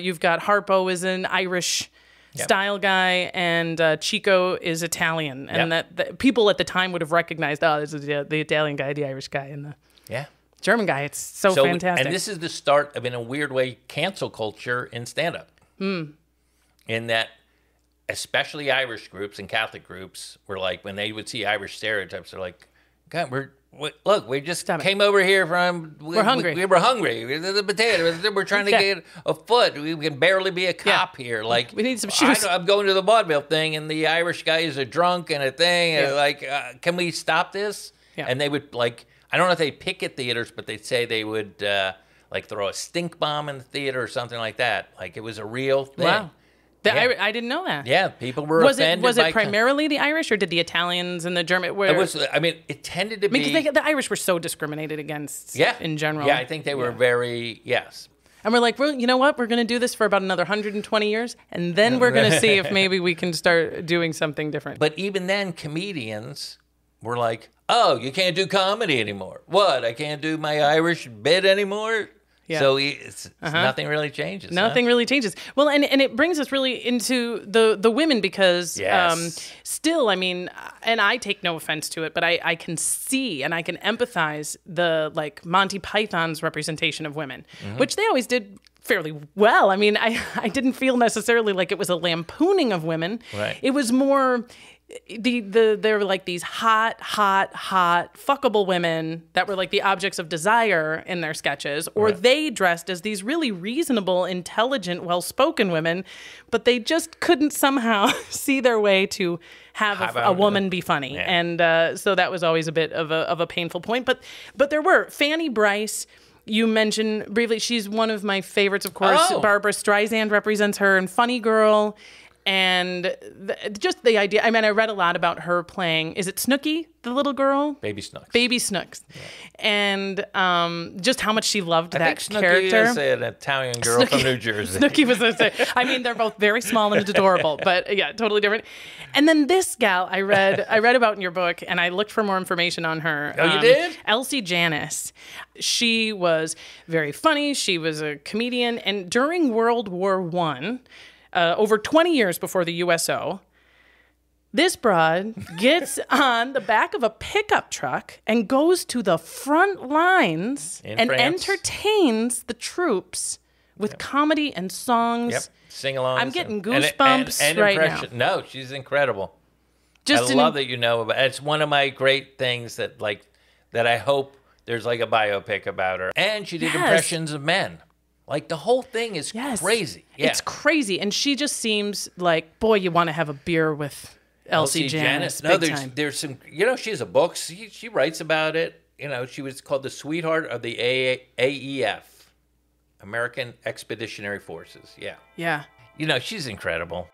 Speaker 1: You've got Harpo is an Irish style guy, and Chico is Italian. And that people at the time would have recognized, oh, this is the Italian guy, the Irish guy, and the German guy. It's so fantastic.
Speaker 2: And this is the start of, in a weird way, cancel culture in stand-up. In that, especially Irish groups and Catholic groups were like, when they would see Irish stereotypes, they're like, God, we just came over here from...
Speaker 1: We're hungry.
Speaker 2: We were hungry. The potato. We're trying to get a foot. We can barely be a cop here. Like,
Speaker 1: we need some shoes.
Speaker 2: I'm going to the vaudeville thing, and the Irish guy is a drunk and a thing. And like, can we stop this?
Speaker 1: Yeah.
Speaker 2: And they would, like... I don't know if they picket theaters, but they'd say they would, like, throw a stink bomb in the theater or something like that. Like, it was a real thing.
Speaker 1: Wow. I didn't know that.
Speaker 2: Yeah, people were offended.
Speaker 1: Was it primarily the Irish, or did the Italians and the German?
Speaker 2: It was. I mean, it tended to be.
Speaker 1: Because the Irish were so discriminated against. In general.
Speaker 2: Yeah, I think they were very
Speaker 1: And we're like, well, you know what? We're going to do this for about another 120 years, and then we're going to see if maybe we can start doing something different.
Speaker 2: But even then, comedians were like, "Oh, you can't do comedy anymore. What? I can't do my Irish bit anymore." Yeah. So nothing really changes.
Speaker 1: Nothing really changes. Well, and it brings us really into the women, because still, I mean, and I take no offense to it, but I can see and I can empathize the, like, Monty Python's representation of women, which they always did fairly well. I mean, I didn't feel necessarily like it was a lampooning of women.
Speaker 2: Right.
Speaker 1: It was more... there were like these hot, fuckable women that were like the objects of desire in their sketches, or they dressed as these really reasonable, intelligent, well-spoken women, but they just couldn't somehow see their way to have a woman be funny. Yeah. And so that was always a bit of a painful point. But there were Fanny Brice. You mentioned briefly, she's one of my favorites, of course. Oh. Barbara Streisand represents her in Funny Girl. And just the idea, I mean, I read a lot about her playing, is it Snooki, the little girl?
Speaker 2: Baby Snooks.
Speaker 1: Baby Snooks. Yeah. And just how much she loved that
Speaker 2: Snooki
Speaker 1: character.
Speaker 2: Is an Italian girl from New Jersey.
Speaker 1: Snooki was, I mean, they're both very small and adorable, but yeah, totally different. And then this gal I read about in your book, and I looked for more information on her.
Speaker 2: Oh, you did?
Speaker 1: Elsie Janis. She was very funny. She was a comedian. And during World War I, over 20 years before the USO, this broad gets on the back of a pickup truck and goes to the front lines and entertains the troops with comedy and songs.
Speaker 2: Yep, sing-alongs.
Speaker 1: I'm getting goosebumps and right now.
Speaker 2: No, she's incredible. I love that you know about it. It's one of my great things that I hope there's like a biopic about her. And she did impressions of men. Like, the whole thing is crazy. Yeah.
Speaker 1: It's crazy. And she just seems like, boy, you want to have a beer with Elsie Janis.
Speaker 2: No, there's some, she has a book. She writes about it. She was called the sweetheart of the AEF, American Expeditionary Forces. Yeah.
Speaker 1: Yeah.
Speaker 2: She's incredible.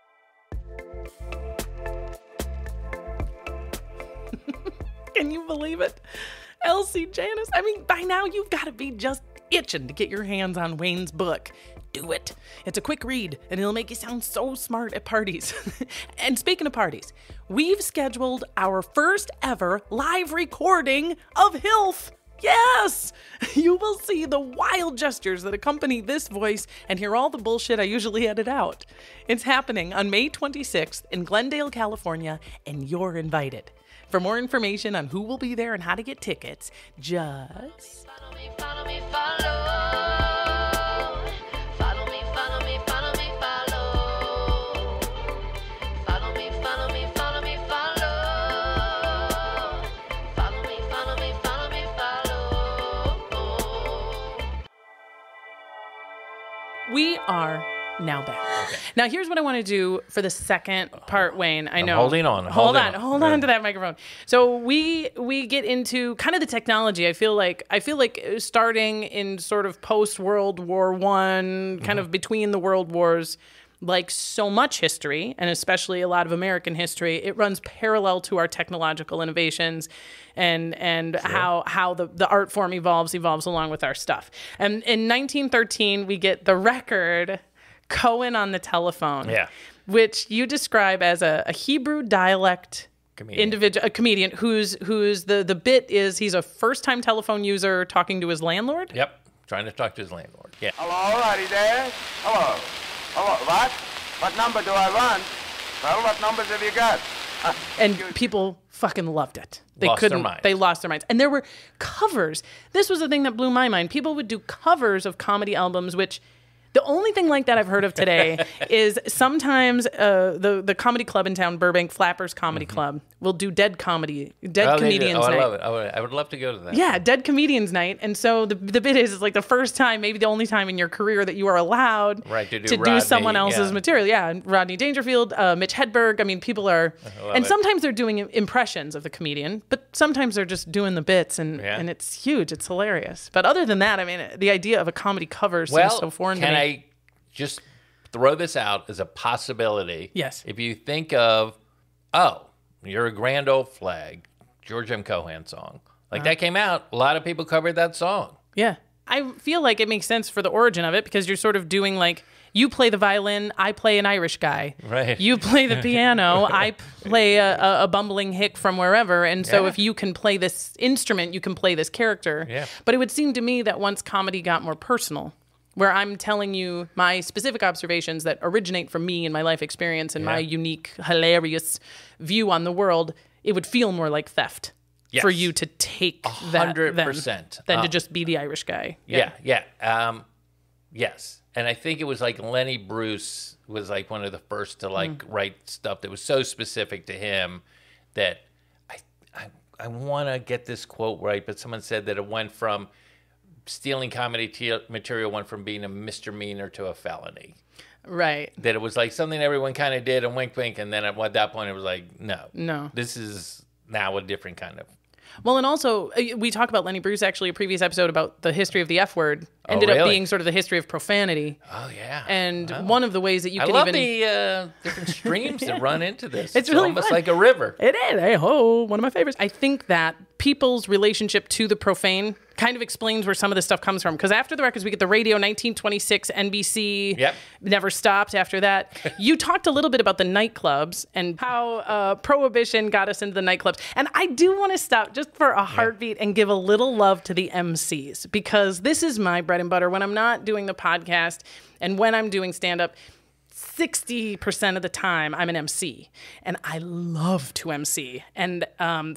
Speaker 1: Can you believe it? Elsie Janis. I mean, by now you've got to be just itching to get your hands on Wayne's book. Do it. It's a quick read, and it'll make you sound so smart at parties. And speaking of parties, we've scheduled our first ever live recording of HILF. Yes! You will see the wild gestures that accompany this voice and hear all the bullshit I usually edit out. It's happening on May 26th in Glendale, California, and you're invited. For more information on who will be there and how to get tickets, just...
Speaker 3: Follow me, follow me, follow. Follow me, follow me, follow me, follow. Follow me, follow me, follow me, follow. Follow me, follow me, follow me, follow.
Speaker 1: We are now back. Okay. Now, here's what I want to do for the second part, Wayne. I know.
Speaker 2: Holding on.
Speaker 1: Hold on to that microphone. So we get into kind of the technology. I feel like starting in sort of post World War I, kind of between the world wars, like so much history, and especially a lot of American history, it runs parallel to our technological innovations and sure. how the art form evolves along with our stuff. And in 1913, we get the record Cohen on the Telephone, which you describe as a Hebrew dialect individual, a comedian who's the bit is he's a first-time telephone user talking to his landlord.
Speaker 2: Yep, trying to talk to his landlord. Yeah.
Speaker 4: Hello, are you there? Hello. What? What number do I want? Well, what numbers have you got?
Speaker 1: And people fucking loved it. They
Speaker 2: lost their minds.
Speaker 1: And there were covers. This was the thing that blew my mind. People would do covers of comedy albums, which the only thing like that I've heard of today is sometimes the comedy club in town, Burbank, Flappers Comedy Club, will do Dead Comedians Night.
Speaker 2: I love it. I would love to go to that.
Speaker 1: Yeah, Dead Comedians Night. And so the bit is like the first time, maybe the only time in your career that you are allowed
Speaker 2: to
Speaker 1: do someone else's material. Yeah, and Rodney Dangerfield, Mitch Hedberg. I mean, people are... And sometimes they're doing impressions of the comedian, but sometimes they're just doing the bits, and it's huge. It's hilarious. But other than that, I mean, the idea of a comedy cover seems so foreign to me.
Speaker 2: I just throw this out as a possibility?
Speaker 1: Yes.
Speaker 2: If you think of, You're a Grand Old Flag, George M. Cohan song. That came out, a lot of people covered that song.
Speaker 1: Yeah. I feel like it makes sense for the origin of it because you're sort of doing like, you play the violin, I play an Irish guy.
Speaker 2: Right.
Speaker 1: You play the piano, I play a bumbling hick from wherever. And so if you can play this instrument, you can play this character.
Speaker 2: Yeah.
Speaker 1: But it would seem to me that once comedy got more personal, where I'm telling you my specific observations that originate from me and my life experience and my unique, hilarious view on the world, it would feel more like theft for you to take
Speaker 2: 100%
Speaker 1: than to just be the Irish guy.
Speaker 2: Yeah. Yes. And I think it was like Lenny Bruce was like one of the first to write stuff that was so specific to him that I want to get this quote right, but someone said that it went from stealing comedy material went from being a misdemeanor to a felony.
Speaker 1: Right.
Speaker 2: That it was like something everyone kind of did and wink, wink. And then at that point it was like, no. This is now a different kind of.
Speaker 1: Well, and also we talk about Lenny Bruce, actually, a previous episode about the history of the F word ended up being sort of the history of profanity.
Speaker 2: Oh, yeah.
Speaker 1: And one of the ways that you can
Speaker 2: I love the different streams that run into this.
Speaker 1: It's really
Speaker 2: almost
Speaker 1: fun.
Speaker 2: like a river.
Speaker 1: It is. Hey ho, one of my favorites. I think that people's relationship to the profane kind of explains where some of this stuff comes from. Because after the records, we get the radio 1926, NBC, never stopped after that. You talked a little bit about the nightclubs and how Prohibition got us into the nightclubs. And I do want to stop just for a heartbeat and give a little love to the MCs, because this is my bread and butter. When I'm not doing the podcast and when I'm doing stand-up, 60% of the time I'm an MC, and I love to MC. And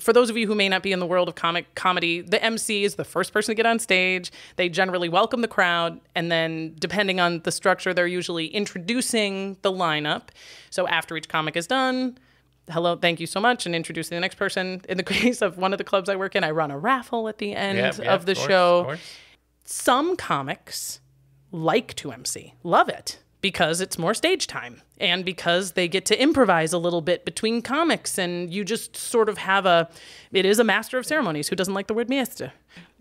Speaker 1: for those of you who may not be in the world of comedy, the MC is the first person to get on stage. They generally welcome the crowd, and then depending on the structure, they're usually introducing the lineup. So after each comic is done, hello, thank you so much, and introducing the next person. In the case of one of the clubs I work in, I run a raffle at the end of the show. Some comics like to MC, love it, because it's more stage time and because they get to improvise a little bit between comics, and you just sort of have it is a master of ceremonies. Who doesn't like the word master?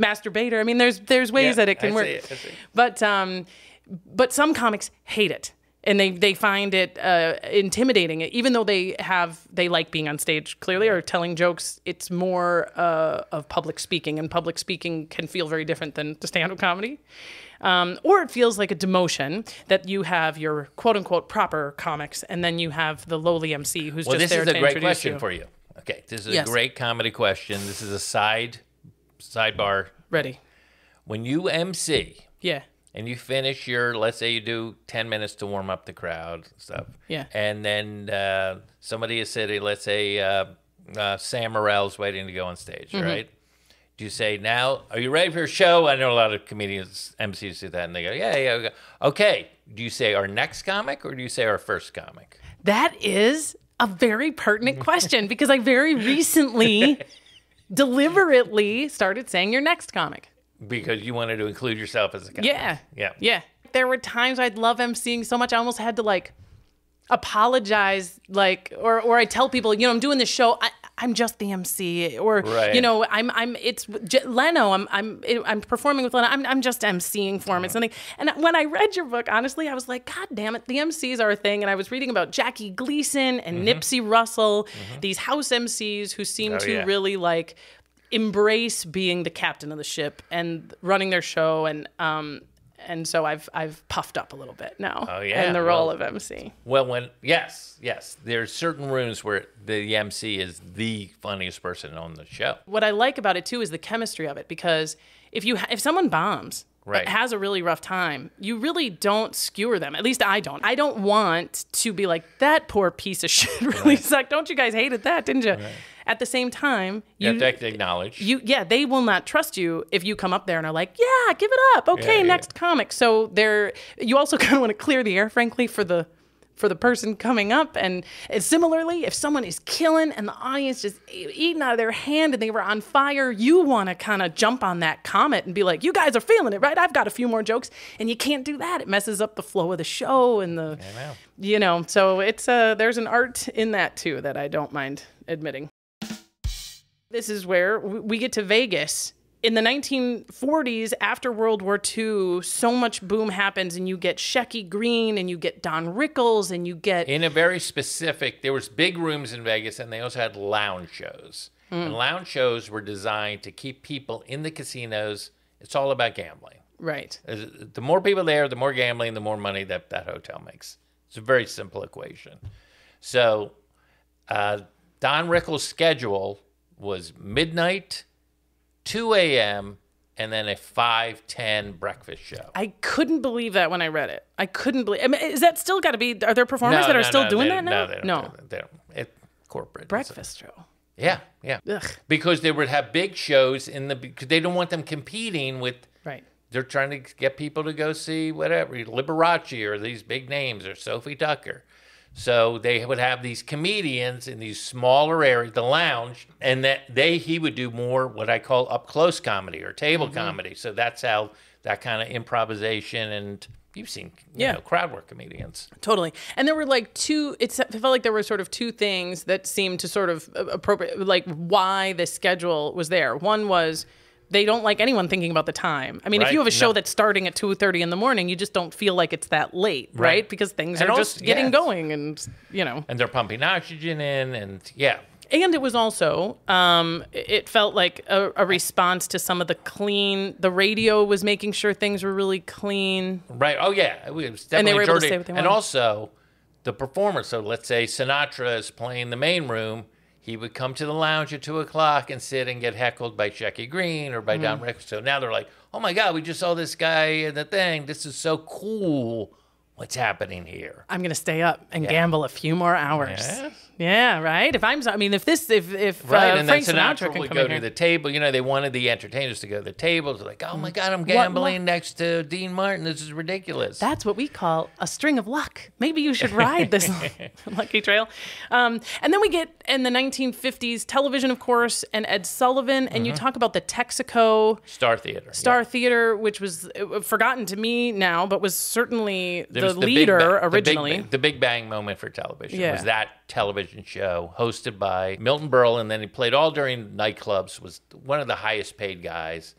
Speaker 1: Masturbator. I mean, there's ways that it can work.
Speaker 2: I see.
Speaker 1: But some comics hate it. And they find it intimidating, even though they like being on stage, clearly, or telling jokes. It's more of public speaking, and public speaking can feel very different than the stand-up comedy. Or it feels like a demotion that you have your quote-unquote proper comics, and then you have the lowly MC who's just there to introduce you.
Speaker 2: Well, this is a great question for you. Okay, this is a great comedy question. This is a sidebar
Speaker 1: Ready.
Speaker 2: When you MC
Speaker 1: Yeah.
Speaker 2: and you finish your, let's say you do 10 minutes to warm up the crowd and stuff.
Speaker 1: Yeah.
Speaker 2: And then somebody is sitting, let's say Sam Morrell's waiting to go on stage, right? Do you say, now, are you ready for your show? I know a lot of comedians, MCs do that, and they go, yeah. Okay. Do you say our next comic, or do you say our first comic?
Speaker 1: That is a very pertinent question, because I very recently deliberately started saying your next comic.
Speaker 2: Because you wanted to include yourself as a comic.
Speaker 1: Yeah. There were times I'd love emceeing so much I almost had to like apologize, like, or I tell people, I'm doing this show. I'm just the MC, or
Speaker 2: Right.
Speaker 1: it's Leno. I'm performing with Leno. I'm just emceeing for him. It's something. And when I read your book, honestly, I was like, God damn it, the MCs are a thing. And I was reading about Jackie Gleason and Nipsey Russell, these house MCs who seem to really like embrace being the captain of the ship and running their show, and so I've puffed up a little bit now in the role of MC.
Speaker 2: Well, yes, there's certain rooms where the MC is the funniest person on the show.
Speaker 1: What I like about it too is the chemistry of it, because if someone bombs,
Speaker 2: Right.
Speaker 1: has a really rough time, you really don't skewer them. At least I don't. I don't want to be like, that poor piece of shit really sucked. Don't you guys hated that, didn't you? Right. At the same time,
Speaker 2: you have to acknowledge.
Speaker 1: They will not trust you if you come up there and are like, yeah, give it up. Okay, next comic. So you also kind of want to clear the air, frankly, for the person coming up. And similarly, if someone is killing and the audience just eating out of their hand and they were on fire, you want to kind of jump on that comet and be like, you guys are feeling it, right? I've got a few more jokes. And you can't do that. It messes up the flow of the show and so it's there's an art in that too that I don't mind admitting. This is where we get to Vegas. In the 1940s, after World War II, so much boom happens, and you get Shecky Green, and you get Don Rickles, and you get...
Speaker 2: In a very specific... There was big rooms in Vegas, and they also had lounge shows. And lounge shows were designed to keep people in the casinos. It's all about gambling.
Speaker 1: Right.
Speaker 2: The more people there, the more gambling, the more money that hotel makes. It's a very simple equation. So Don Rickles' schedule was midnight, 2 a.m., and then a 5:10 breakfast show.
Speaker 1: I couldn't believe that when I read it. I couldn't believe... I mean, is that still got to be... Are there performers that are still doing that now?
Speaker 2: No, they don't. They don't. It's corporate.
Speaker 1: Breakfast show.
Speaker 2: Yeah.
Speaker 1: Ugh.
Speaker 2: Because they would have big shows because they don't want them competing with...
Speaker 1: Right.
Speaker 2: They're trying to get people to go see whatever, Liberace or these big names or Sophie Tucker. So they would have these comedians in these smaller areas, the lounge, and he would do more what I call up close comedy or table comedy. So that's how that kind of improvisation, and you've seen crowd work comedians.
Speaker 1: Totally. And there were like it felt like there were sort of two things that seemed to sort of appropriate, like why the schedule was there. One was they don't like anyone thinking about the time. I mean, if you have a show that's starting at 2:30 in the morning, you just don't feel like it's that late, right? Because things are just getting going, and
Speaker 2: And they're pumping oxygen in, and
Speaker 1: And it was also, it felt like a response to some of the radio was making sure things were really clean.
Speaker 2: Right. Oh, yeah. It was definitely
Speaker 1: and they were able to say what they wanted.
Speaker 2: And also, the performer. So let's say Sinatra is playing the main room. He would come to the lounge at 2 o'clock and sit and get heckled by Shecky Green or by Don Rickles. So now they're like, oh, my God, we just saw this guy in the thing. This is so cool. What's happening here?
Speaker 1: I'm going to stay up and gamble a few more hours. Yeah, right? If Frank Sinatra
Speaker 2: would go to the table, they wanted the entertainers to go to the table. They're like, oh, my God, I'm gambling next to Dean Martin. This is ridiculous.
Speaker 1: That's what we call a string of luck. Maybe you should ride this lucky trail. And then we get, in the 1950s, television, of course, and Ed Sullivan. And you talk about the Texico
Speaker 2: Star Theater.
Speaker 1: Theater, which was forgotten to me now, but was certainly the leader originally.
Speaker 2: The Big Bang moment for television was that television show hosted by Milton Berle, and then he played all during nightclubs, was one of the highest paid guys,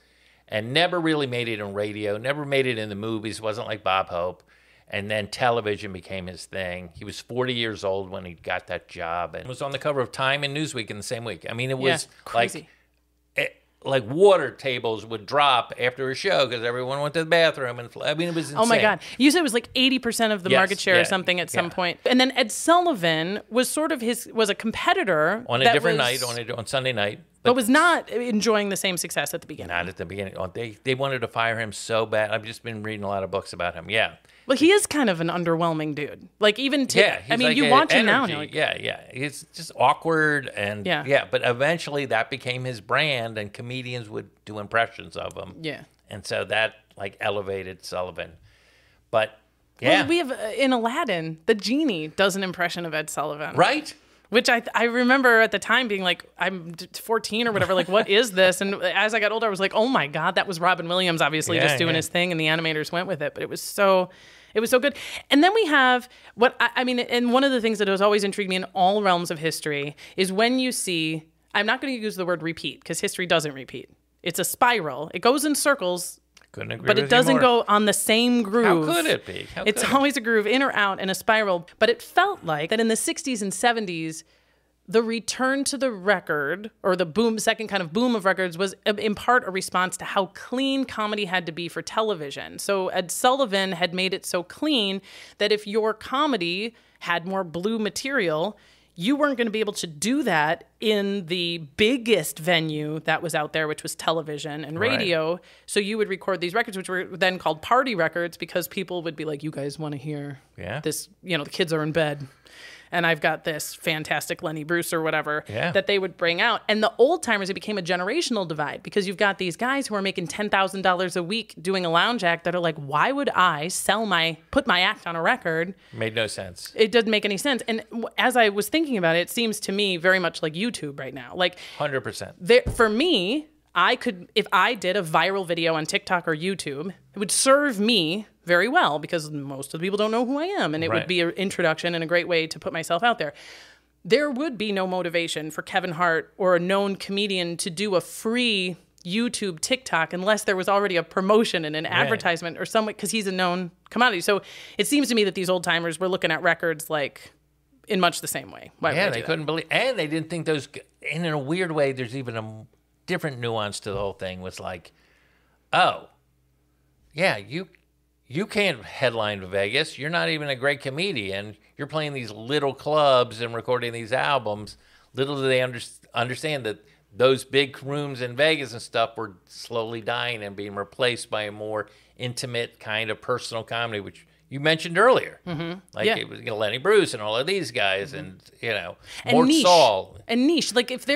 Speaker 2: and never really made it in radio, never made it in the movies, wasn't like Bob Hope. And then television became his thing. He was 40 years old when he got that job and was on the cover of Time and Newsweek in the same week. I mean, it was
Speaker 1: crazy.
Speaker 2: Like water tables would drop after a show because everyone went to the bathroom. And it was insane.
Speaker 1: Oh, my God. You said it was like 80% of the market share or something at some point. And then Ed Sullivan was sort of was a competitor.
Speaker 2: On a different night, on Sunday night,
Speaker 1: But was not enjoying the same success at the beginning.
Speaker 2: Not at the beginning. Oh, they wanted to fire him so bad. I've just been reading a lot of books about him. Yeah.
Speaker 1: Well, he is kind of an underwhelming dude. Like, even
Speaker 2: he's
Speaker 1: I mean,
Speaker 2: like
Speaker 1: you watch him now, and
Speaker 2: energy.
Speaker 1: you're like,
Speaker 2: Yeah. He's just awkward and
Speaker 1: Yeah.
Speaker 2: But eventually that became his brand, and comedians would do impressions of him.
Speaker 1: yeah.
Speaker 2: And so that like elevated Sullivan. But yeah,
Speaker 1: Well, we have in Aladdin, the genie does an impression of Ed Sullivan,
Speaker 2: right.
Speaker 1: Which I remember at the time being like, I'm 14 or whatever, like, what is this? And as I got older, I was like, oh my God, that was Robin Williams, obviously, just doing his thing, and the animators went with it. But it was so good. And then we have I mean, and one of the things that has always intrigued me in all realms of history is when you see, I'm not going to use the word repeat, because history doesn't repeat. It's a spiral. It goes in circles.
Speaker 2: Couldn't agree
Speaker 1: But
Speaker 2: with
Speaker 1: it doesn't
Speaker 2: you more.
Speaker 1: go on the same groove.
Speaker 2: How could it be?
Speaker 1: It's always a groove, in or out, in a spiral. But it felt like that in the 60s and 70s, the return to the record, or the second kind of boom of records, was in part a response to how clean comedy had to be for television. So Ed Sullivan had made it so clean that if your comedy had more blue material, you weren't going to be able to do that in the biggest venue that was out there, which was television and radio. Right. So you would record these records, which were then called party records, because people would be like, you guys want to hear this, the kids are in bed, and I've got this fantastic Lenny Bruce or whatever that they would bring out. And the old timers, it became a generational divide, because you've got these guys who are making $10,000 a week doing a lounge act that are like, why would I put my act on a record?
Speaker 2: Made no sense.
Speaker 1: It doesn't make any sense. And as I was thinking about it, it seems to me very much like YouTube right now. Like
Speaker 2: 100%.
Speaker 1: For me, if I did a viral video on TikTok or YouTube, it would serve me very well, because most of the people don't know who I am, and it would be an introduction and a great way to put myself out there. There would be no motivation for Kevin Hart or a known comedian to do a free YouTube TikTok unless there was already a promotion and an advertisement or something, because he's a known commodity. So it seems to me that these old timers were looking at records like in much the same way.
Speaker 2: They couldn't believe, and they didn't think those. And in a weird way, there's even a different nuance to the whole thing. Was like, oh, yeah, you can't headline Vegas. You're not even a great comedian. You're playing these little clubs and recording these albums. Little do they understand that those big rooms in Vegas and stuff were slowly dying and being replaced by a more intimate kind of personal comedy, which you mentioned earlier. Mm-hmm. Like it was Lenny Bruce and all of these guys, and Mort Saul.
Speaker 1: And niche. Like if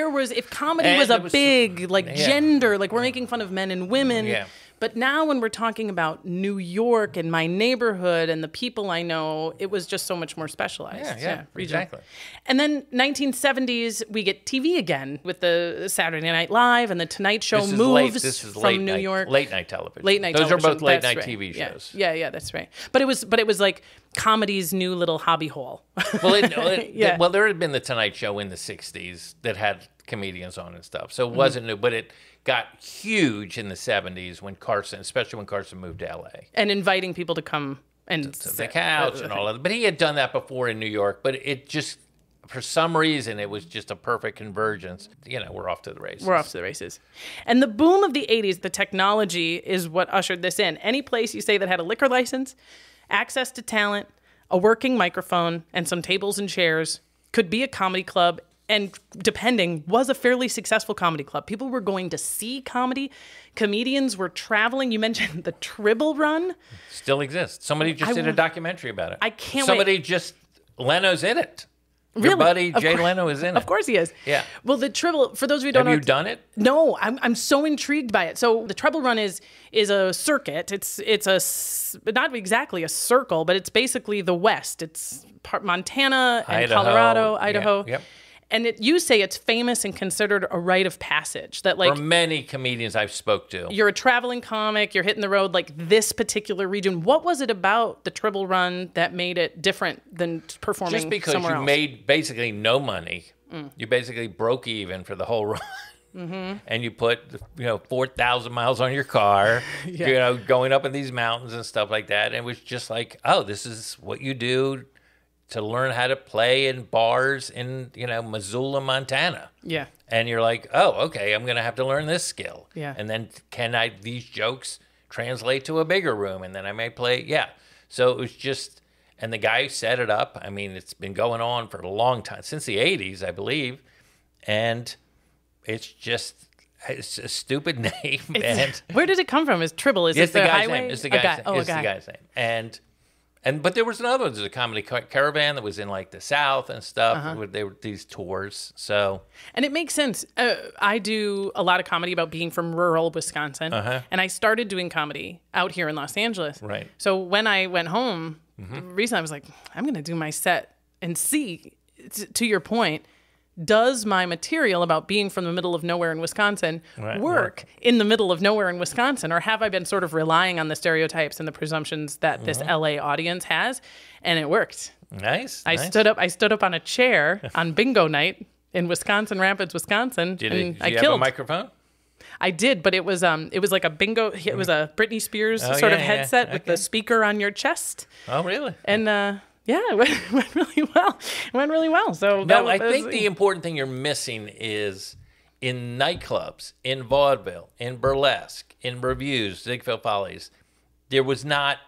Speaker 1: comedy was a big gender, like we're making fun of men and women. Yeah. But now when we're talking about New York and my neighborhood and the people I know, it was just so much more specialized.
Speaker 2: Yeah, exactly.
Speaker 1: And then 1970s, we get TV again with the Saturday Night Live, and the Tonight Show moves from New York.
Speaker 2: Late night television.
Speaker 1: Those
Speaker 2: are both late night TV shows.
Speaker 1: Yeah, that's right. But it was like comedy's new little hobby hole.
Speaker 2: Well, there had been the Tonight Show in the 60s that had comedians on and stuff. So it wasn't new, but it got huge in the 70s especially when Carson moved to LA.
Speaker 1: And inviting people to come and
Speaker 2: to the couch and all of that. But he had done that before in New York, but it just, for some reason, it was just a perfect convergence. We're off to the races.
Speaker 1: And the boom of the 80s, the technology is what ushered this in. Any place you say that had a liquor license, access to talent, a working microphone, and some tables and chairs could be a comedy club, and was a fairly successful comedy club. People were going to see comedy. Comedians were traveling. You mentioned the Tribble Run.
Speaker 2: Still exists. Somebody just did a documentary about it.
Speaker 1: I can't wait.
Speaker 2: Leno's in it.
Speaker 1: Really?
Speaker 2: Your buddy Jay Leno is in it.
Speaker 1: Of course he is.
Speaker 2: Yeah.
Speaker 1: Well, the Tribble, for those of you who don't know.
Speaker 2: Have you done it?
Speaker 1: No, I'm so intrigued by it. So the Tribble Run is a circuit. It's not exactly a circle, but it's basically the West. It's Montana and
Speaker 2: Idaho.
Speaker 1: Colorado, Idaho.
Speaker 2: Yep.
Speaker 1: And you say it's famous and considered a rite of passage. That
Speaker 2: for many comedians I've spoke to.
Speaker 1: You're a traveling comic, you're hitting the road, like this particular region. What was it about the Tribble Run that made it different than performing somewhere else?
Speaker 2: Just because you made basically no money. You basically broke even for the whole run. Mm-hmm. And you put 4,000 miles on your car, going up in these mountains and stuff like that. And it was just like, oh, this is what you do to learn how to play in bars in, Missoula, Montana.
Speaker 1: Yeah.
Speaker 2: And you're like, oh, okay, I'm going to have to learn this skill.
Speaker 1: Yeah.
Speaker 2: And then these jokes translate to a bigger room, and then I may play, So it was just, and the guy who set it up, I mean, it's been going on for a long time, since the 80s, I believe. And It's a stupid name. And
Speaker 1: Where did it come from? Is Tribble? Is
Speaker 2: it's
Speaker 1: it
Speaker 2: the
Speaker 1: the
Speaker 2: guy's
Speaker 1: highway?
Speaker 2: name. It's the guy's name.
Speaker 1: Oh, a
Speaker 2: It's the
Speaker 1: guy.
Speaker 2: guy's name. But there was another one. There's a comedy caravan that was in like the South and stuff. They were these tours. So
Speaker 1: And it makes sense. I do a lot of comedy about being from rural Wisconsin, and I started doing comedy out here in Los Angeles.
Speaker 2: Right.
Speaker 1: So when I went home, recently I was like, I'm going to do my set and see, to your point, does my material about being from the middle of nowhere in Wisconsin work in the middle of nowhere in Wisconsin? Or have I been sort of relying on the stereotypes and the presumptions that this LA audience has? And it worked.
Speaker 2: nice.
Speaker 1: I stood up on a chair on bingo night in Wisconsin Rapids, Wisconsin.
Speaker 2: Did
Speaker 1: and
Speaker 2: you
Speaker 1: I
Speaker 2: have
Speaker 1: killed.
Speaker 2: a microphone?
Speaker 1: I did, but it was like a bingo. It was a Britney Spears sort of headset with the speaker on your chest.
Speaker 2: Oh, really?
Speaker 1: And yeah, it went really well. It went really well. So
Speaker 2: I think the important thing you're missing is in nightclubs, in vaudeville, in burlesque, in revues, Ziegfield Follies, there was not.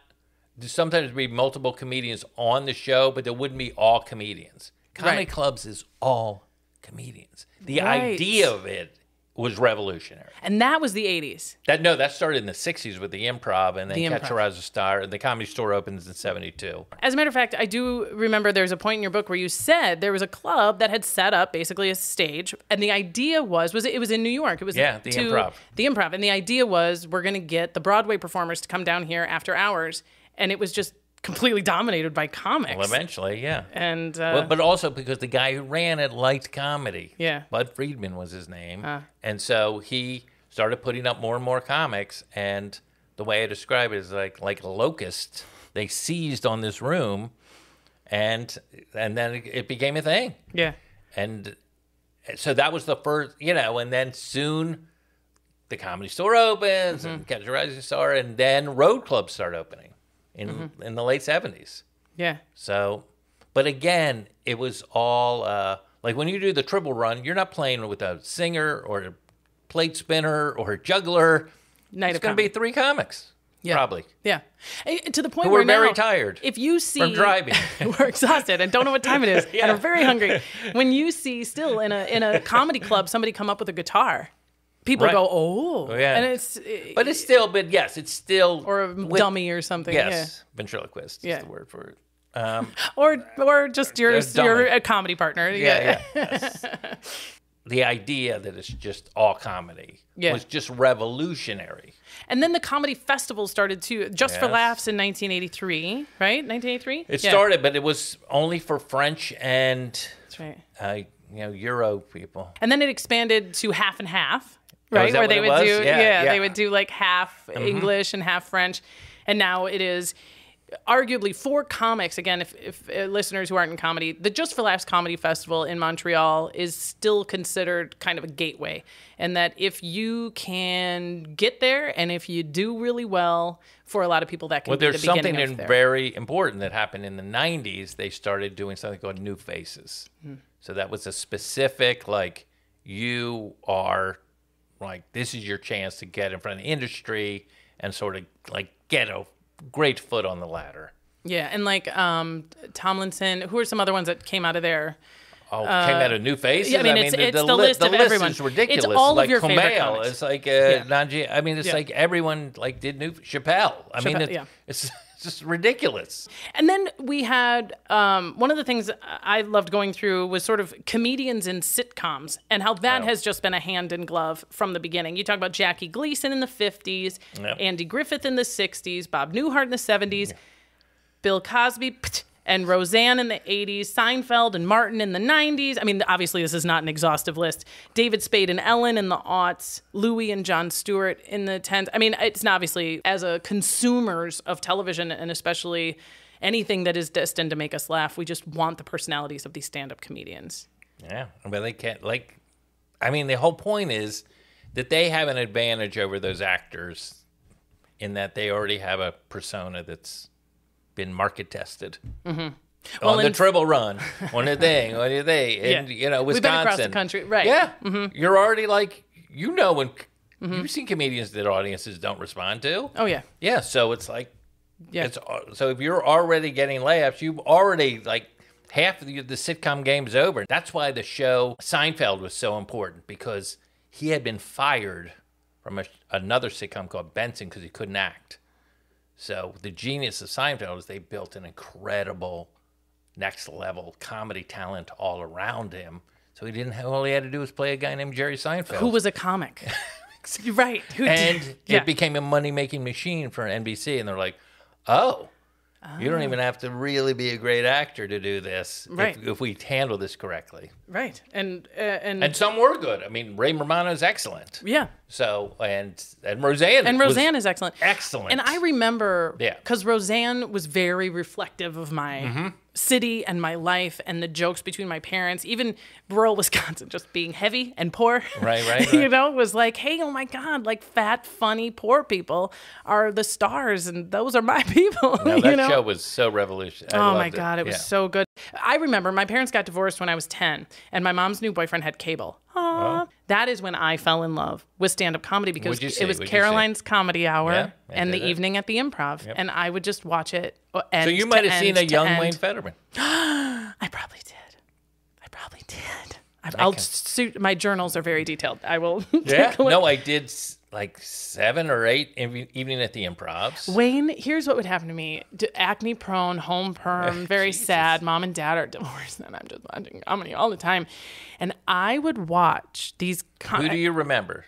Speaker 2: Sometimes there'd be multiple comedians on the show, but there wouldn't be all comedians. Comedy clubs is all comedians. The idea of it was revolutionary.
Speaker 1: And that was the 80s.
Speaker 2: That started in the 60s with the improv, and then Catch a Rising Star, and the Comedy Store opens in 72.
Speaker 1: As a matter of fact, I do remember there's a point in your book where you said there was a club that had set up basically a stage, and the idea was it was in New York. It was
Speaker 2: Improv.
Speaker 1: The Improv, and the idea was we're going to get the Broadway performers to come down here after hours, and it was just completely dominated by comics.
Speaker 2: Well, eventually, yeah.
Speaker 1: And
Speaker 2: but also because the guy who ran it liked comedy.
Speaker 1: Yeah.
Speaker 2: Bud Friedman was his name. And so he started putting up more and more comics. And the way I describe it is like a locust. They seized on this room, and then it became a thing.
Speaker 1: Yeah.
Speaker 2: And so that was the first, and then soon the Comedy Store opens and Catch a Rising Star, and then road clubs start opening. In the late 70s.
Speaker 1: Yeah.
Speaker 2: So, but again, it was all, like when you do the triple run, you're not playing with a singer or a plate spinner or a juggler. It's going to be 3 comics, probably.
Speaker 1: Yeah. To the point
Speaker 2: Who
Speaker 1: where
Speaker 2: were very
Speaker 1: now,
Speaker 2: tired
Speaker 1: if you see
Speaker 2: from driving.
Speaker 1: we're exhausted and don't know what time it is and are very hungry. When you see still in a comedy club somebody come up with a guitar, people go, oh.
Speaker 2: Yeah.
Speaker 1: And
Speaker 2: it's still.
Speaker 1: Or a dummy or something.
Speaker 2: Yes. Ventriloquist is the word for it.
Speaker 1: Or just your a comedy partner.
Speaker 2: Yeah. Yes. The idea that it's just all comedy was just revolutionary.
Speaker 1: And then the comedy festival started too, Just for Laughs in 1983, right? 1983?
Speaker 2: It started, but it was only for French and
Speaker 1: that's right.
Speaker 2: Euro people.
Speaker 1: And then it expanded to half and half.
Speaker 2: Oh,
Speaker 1: Right, where they would do,
Speaker 2: they
Speaker 1: would do like half English and half French, and now it is arguably for comics. Again, if listeners who aren't in comedy, the Just for Laughs Comedy Festival in Montreal is still considered kind of a gateway, and that if you can get there and if you do really well, for a lot of people that can be the beginning of
Speaker 2: there's something very important that happened in the 90s. They started doing something called New Faces. So that was a specific you are. This is your chance to get in front of the industry and sort of get a great foot on the ladder.
Speaker 1: Yeah, and Tomlinson, who are some other ones that came out of there?
Speaker 2: Came out of New Faces?
Speaker 1: Yeah, it's the list of everyone.
Speaker 2: Is ridiculous.
Speaker 1: It's all of your
Speaker 2: Kumail,
Speaker 1: favorite comics.
Speaker 2: It's Nanji. I mean, it's like everyone did new Chappelle. I mean, it's just ridiculous.
Speaker 1: And then we had one of the things I loved going through was sort of comedians in sitcoms and how that has just been a hand in glove from the beginning. You talk about Jackie Gleason in the 50s, Andy Griffith in the 60s, Bob Newhart in the 70s, Bill Cosby and Roseanne in the 80s, Seinfeld and Martin in the 90s. I mean, obviously this is not an exhaustive list. David Spade and Ellen in the aughts, Louis and Jon Stewart in the 10s. I mean, it's not obviously, as a consumers of television and especially anything that is destined to make us laugh, we just want the personalities of these stand-up comedians.
Speaker 2: Yeah, but they can't, the whole point is that they have an advantage over those actors in that they already have a persona that's been market tested on the triple run, on the thing, in Wisconsin.
Speaker 1: We've been across the country, right?
Speaker 2: Yeah, you're already when you've seen comedians that audiences don't respond to.
Speaker 1: Oh yeah,
Speaker 2: yeah. So it's so if you're already getting laughs, you've already half of the sitcom game's over. That's why the show Seinfeld was so important because he had been fired from another sitcom called Benson because he couldn't act. So the genius of Seinfeld is they built an incredible next level comedy talent all around him. So he didn't have, all he had to do was play a guy named Jerry Seinfeld.
Speaker 1: Who was a comic. Right.
Speaker 2: It became a money-making machine for NBC. And they're like, you don't even have to really be a great actor to do this if we handle this correctly.
Speaker 1: Right. And
Speaker 2: some were good. I mean, Ray Ramano is excellent.
Speaker 1: Yeah.
Speaker 2: So, and Roseanne.
Speaker 1: And Roseanne is excellent.
Speaker 2: Excellent.
Speaker 1: And I remember, because Roseanne was very reflective of my city and my life and the jokes between my parents, even rural Wisconsin, just being heavy and poor.
Speaker 2: Right.
Speaker 1: You know, was like, hey, oh my God, like fat, funny, poor people are the stars and those are my people.
Speaker 2: No, that show was so revolutionary.
Speaker 1: Oh my God, it was so good. I remember my parents got divorced when I was 10 and my mom's new boyfriend had cable. That is when I fell in love with stand-up comedy because it was Caroline's Comedy Hour and the evening at the Improv.
Speaker 2: Yep.
Speaker 1: And I would just watch it end
Speaker 2: So you might have seen a young
Speaker 1: end.
Speaker 2: Wayne Federman.
Speaker 1: I probably did. My journals are very detailed. I will take a look.
Speaker 2: No, I did like 7 or 8 evening at the Improvs.
Speaker 1: Wayne, here's what would happen to me. Acne prone, home perm, very sad. Mom and dad are divorced and I'm just watching comedy all the time. And I would watch these.
Speaker 2: Who do you remember?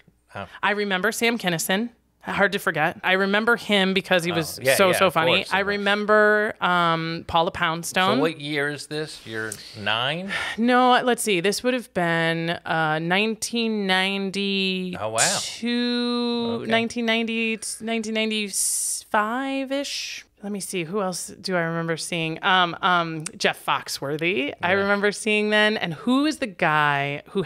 Speaker 1: I remember Sam Kinison. Hard to forget. I remember him because he was so funny.
Speaker 2: Course,
Speaker 1: I remember Paula Poundstone.
Speaker 2: So what year is this? You're 9?
Speaker 1: No, let's see. This would have been 1990.
Speaker 2: Oh, wow.
Speaker 1: 1990, 1995-ish. Let me see. Who else do I remember seeing? Jeff Foxworthy. Yeah. I remember seeing then. And who is the guy who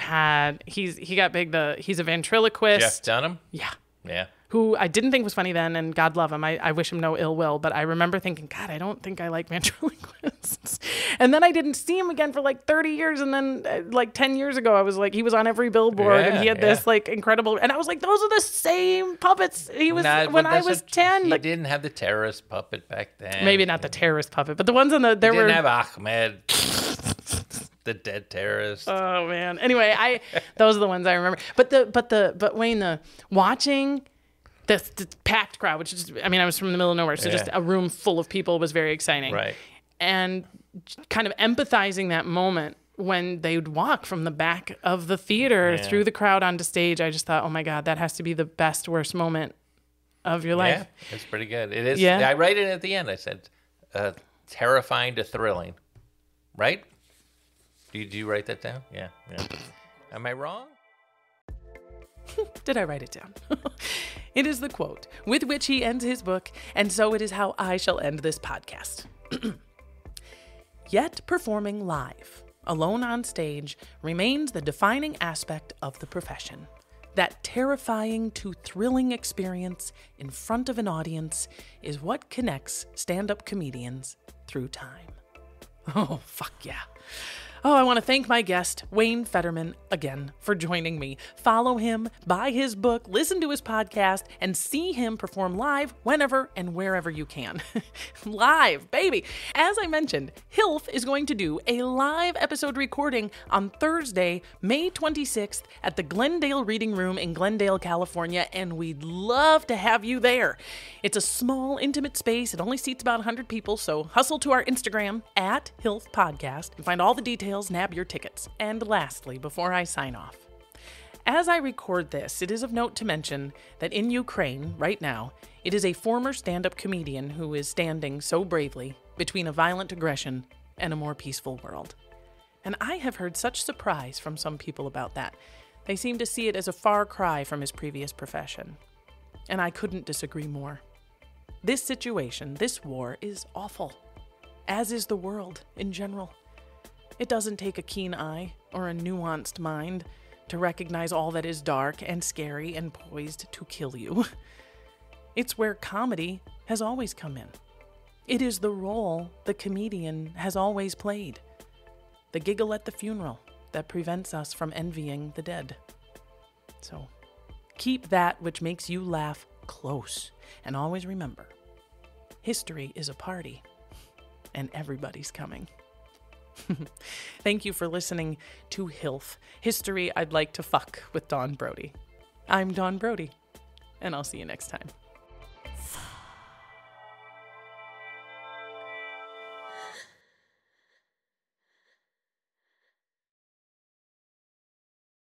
Speaker 1: he got big, he's a ventriloquist.
Speaker 2: Jeff Dunham?
Speaker 1: Yeah.
Speaker 2: Yeah.
Speaker 1: Who I didn't think was funny then, and God love him. I wish him no ill will, but I remember thinking, God, I don't think I like ventriloquists. And then I didn't see him again for like 30 years, and then like 10 years ago, I was like, he was on every billboard, and he had this like incredible, and I was like, those are the same puppets he was when I was 10.
Speaker 2: He
Speaker 1: like,
Speaker 2: didn't have the terrorist puppet back then.
Speaker 1: Maybe not the terrorist puppet, but the ones on the, there were...
Speaker 2: Didn't have Ahmed, the dead terrorist.
Speaker 1: Oh, man. Anyway, those are the ones I remember. But Wayne, watching... The packed crowd, which is, I mean, I was from the middle of nowhere, so just a room full of people was very exciting.
Speaker 2: Right.
Speaker 1: And kind of empathizing that moment when they would walk from the back of the theater through the crowd onto stage, I just thought, oh my God, that has to be the best, worst moment of your life.
Speaker 2: Yeah, it's pretty good. It is.
Speaker 1: Yeah.
Speaker 2: I write it at the end. I said, terrifying to thrilling. Right? Do you write that down? Yeah. Am I wrong?
Speaker 1: Did I write it down? It is the quote with which he ends his book, and so it is how I shall end this podcast. Yet performing live, alone on stage, remains the defining aspect of the profession. That terrifying to thrilling experience in front of an audience is what connects stand-up comedians through time. Oh, fuck yeah. Oh, I want to thank my guest, Wayne Federman, again for joining me. Follow him, buy his book, listen to his podcast, and see him perform live whenever and wherever you can. Live, baby. As I mentioned, HILF is going to do a live episode recording on Thursday, May 26th at the Glendale Reading Room in Glendale, California, and we'd love to have you there. It's a small, intimate space. It only seats about 100 people, so hustle to our Instagram at HILF Podcast and find all the details. Nab your tickets. And lastly, before I sign off, as I record this, it is of note to mention that in Ukraine, right now, it is a former stand-up comedian who is standing so bravely between a violent aggression and a more peaceful world. And I have heard such surprise from some people about that. They seem to see it as a far cry from his previous profession. And I couldn't disagree more. This situation, this war, is awful, as is the world in general. It doesn't take a keen eye or a nuanced mind to recognize all that is dark and scary and poised to kill you. It's where comedy has always come in. It is the role the comedian has always played. The giggle at the funeral that prevents us from envying the dead. So, keep that which makes you laugh close, and always remember, history is a party, and everybody's coming. Thank you for listening to HILF, History I'd Like to Fuck with Dawn Brody. I'm Dawn Brody, and I'll see you next time.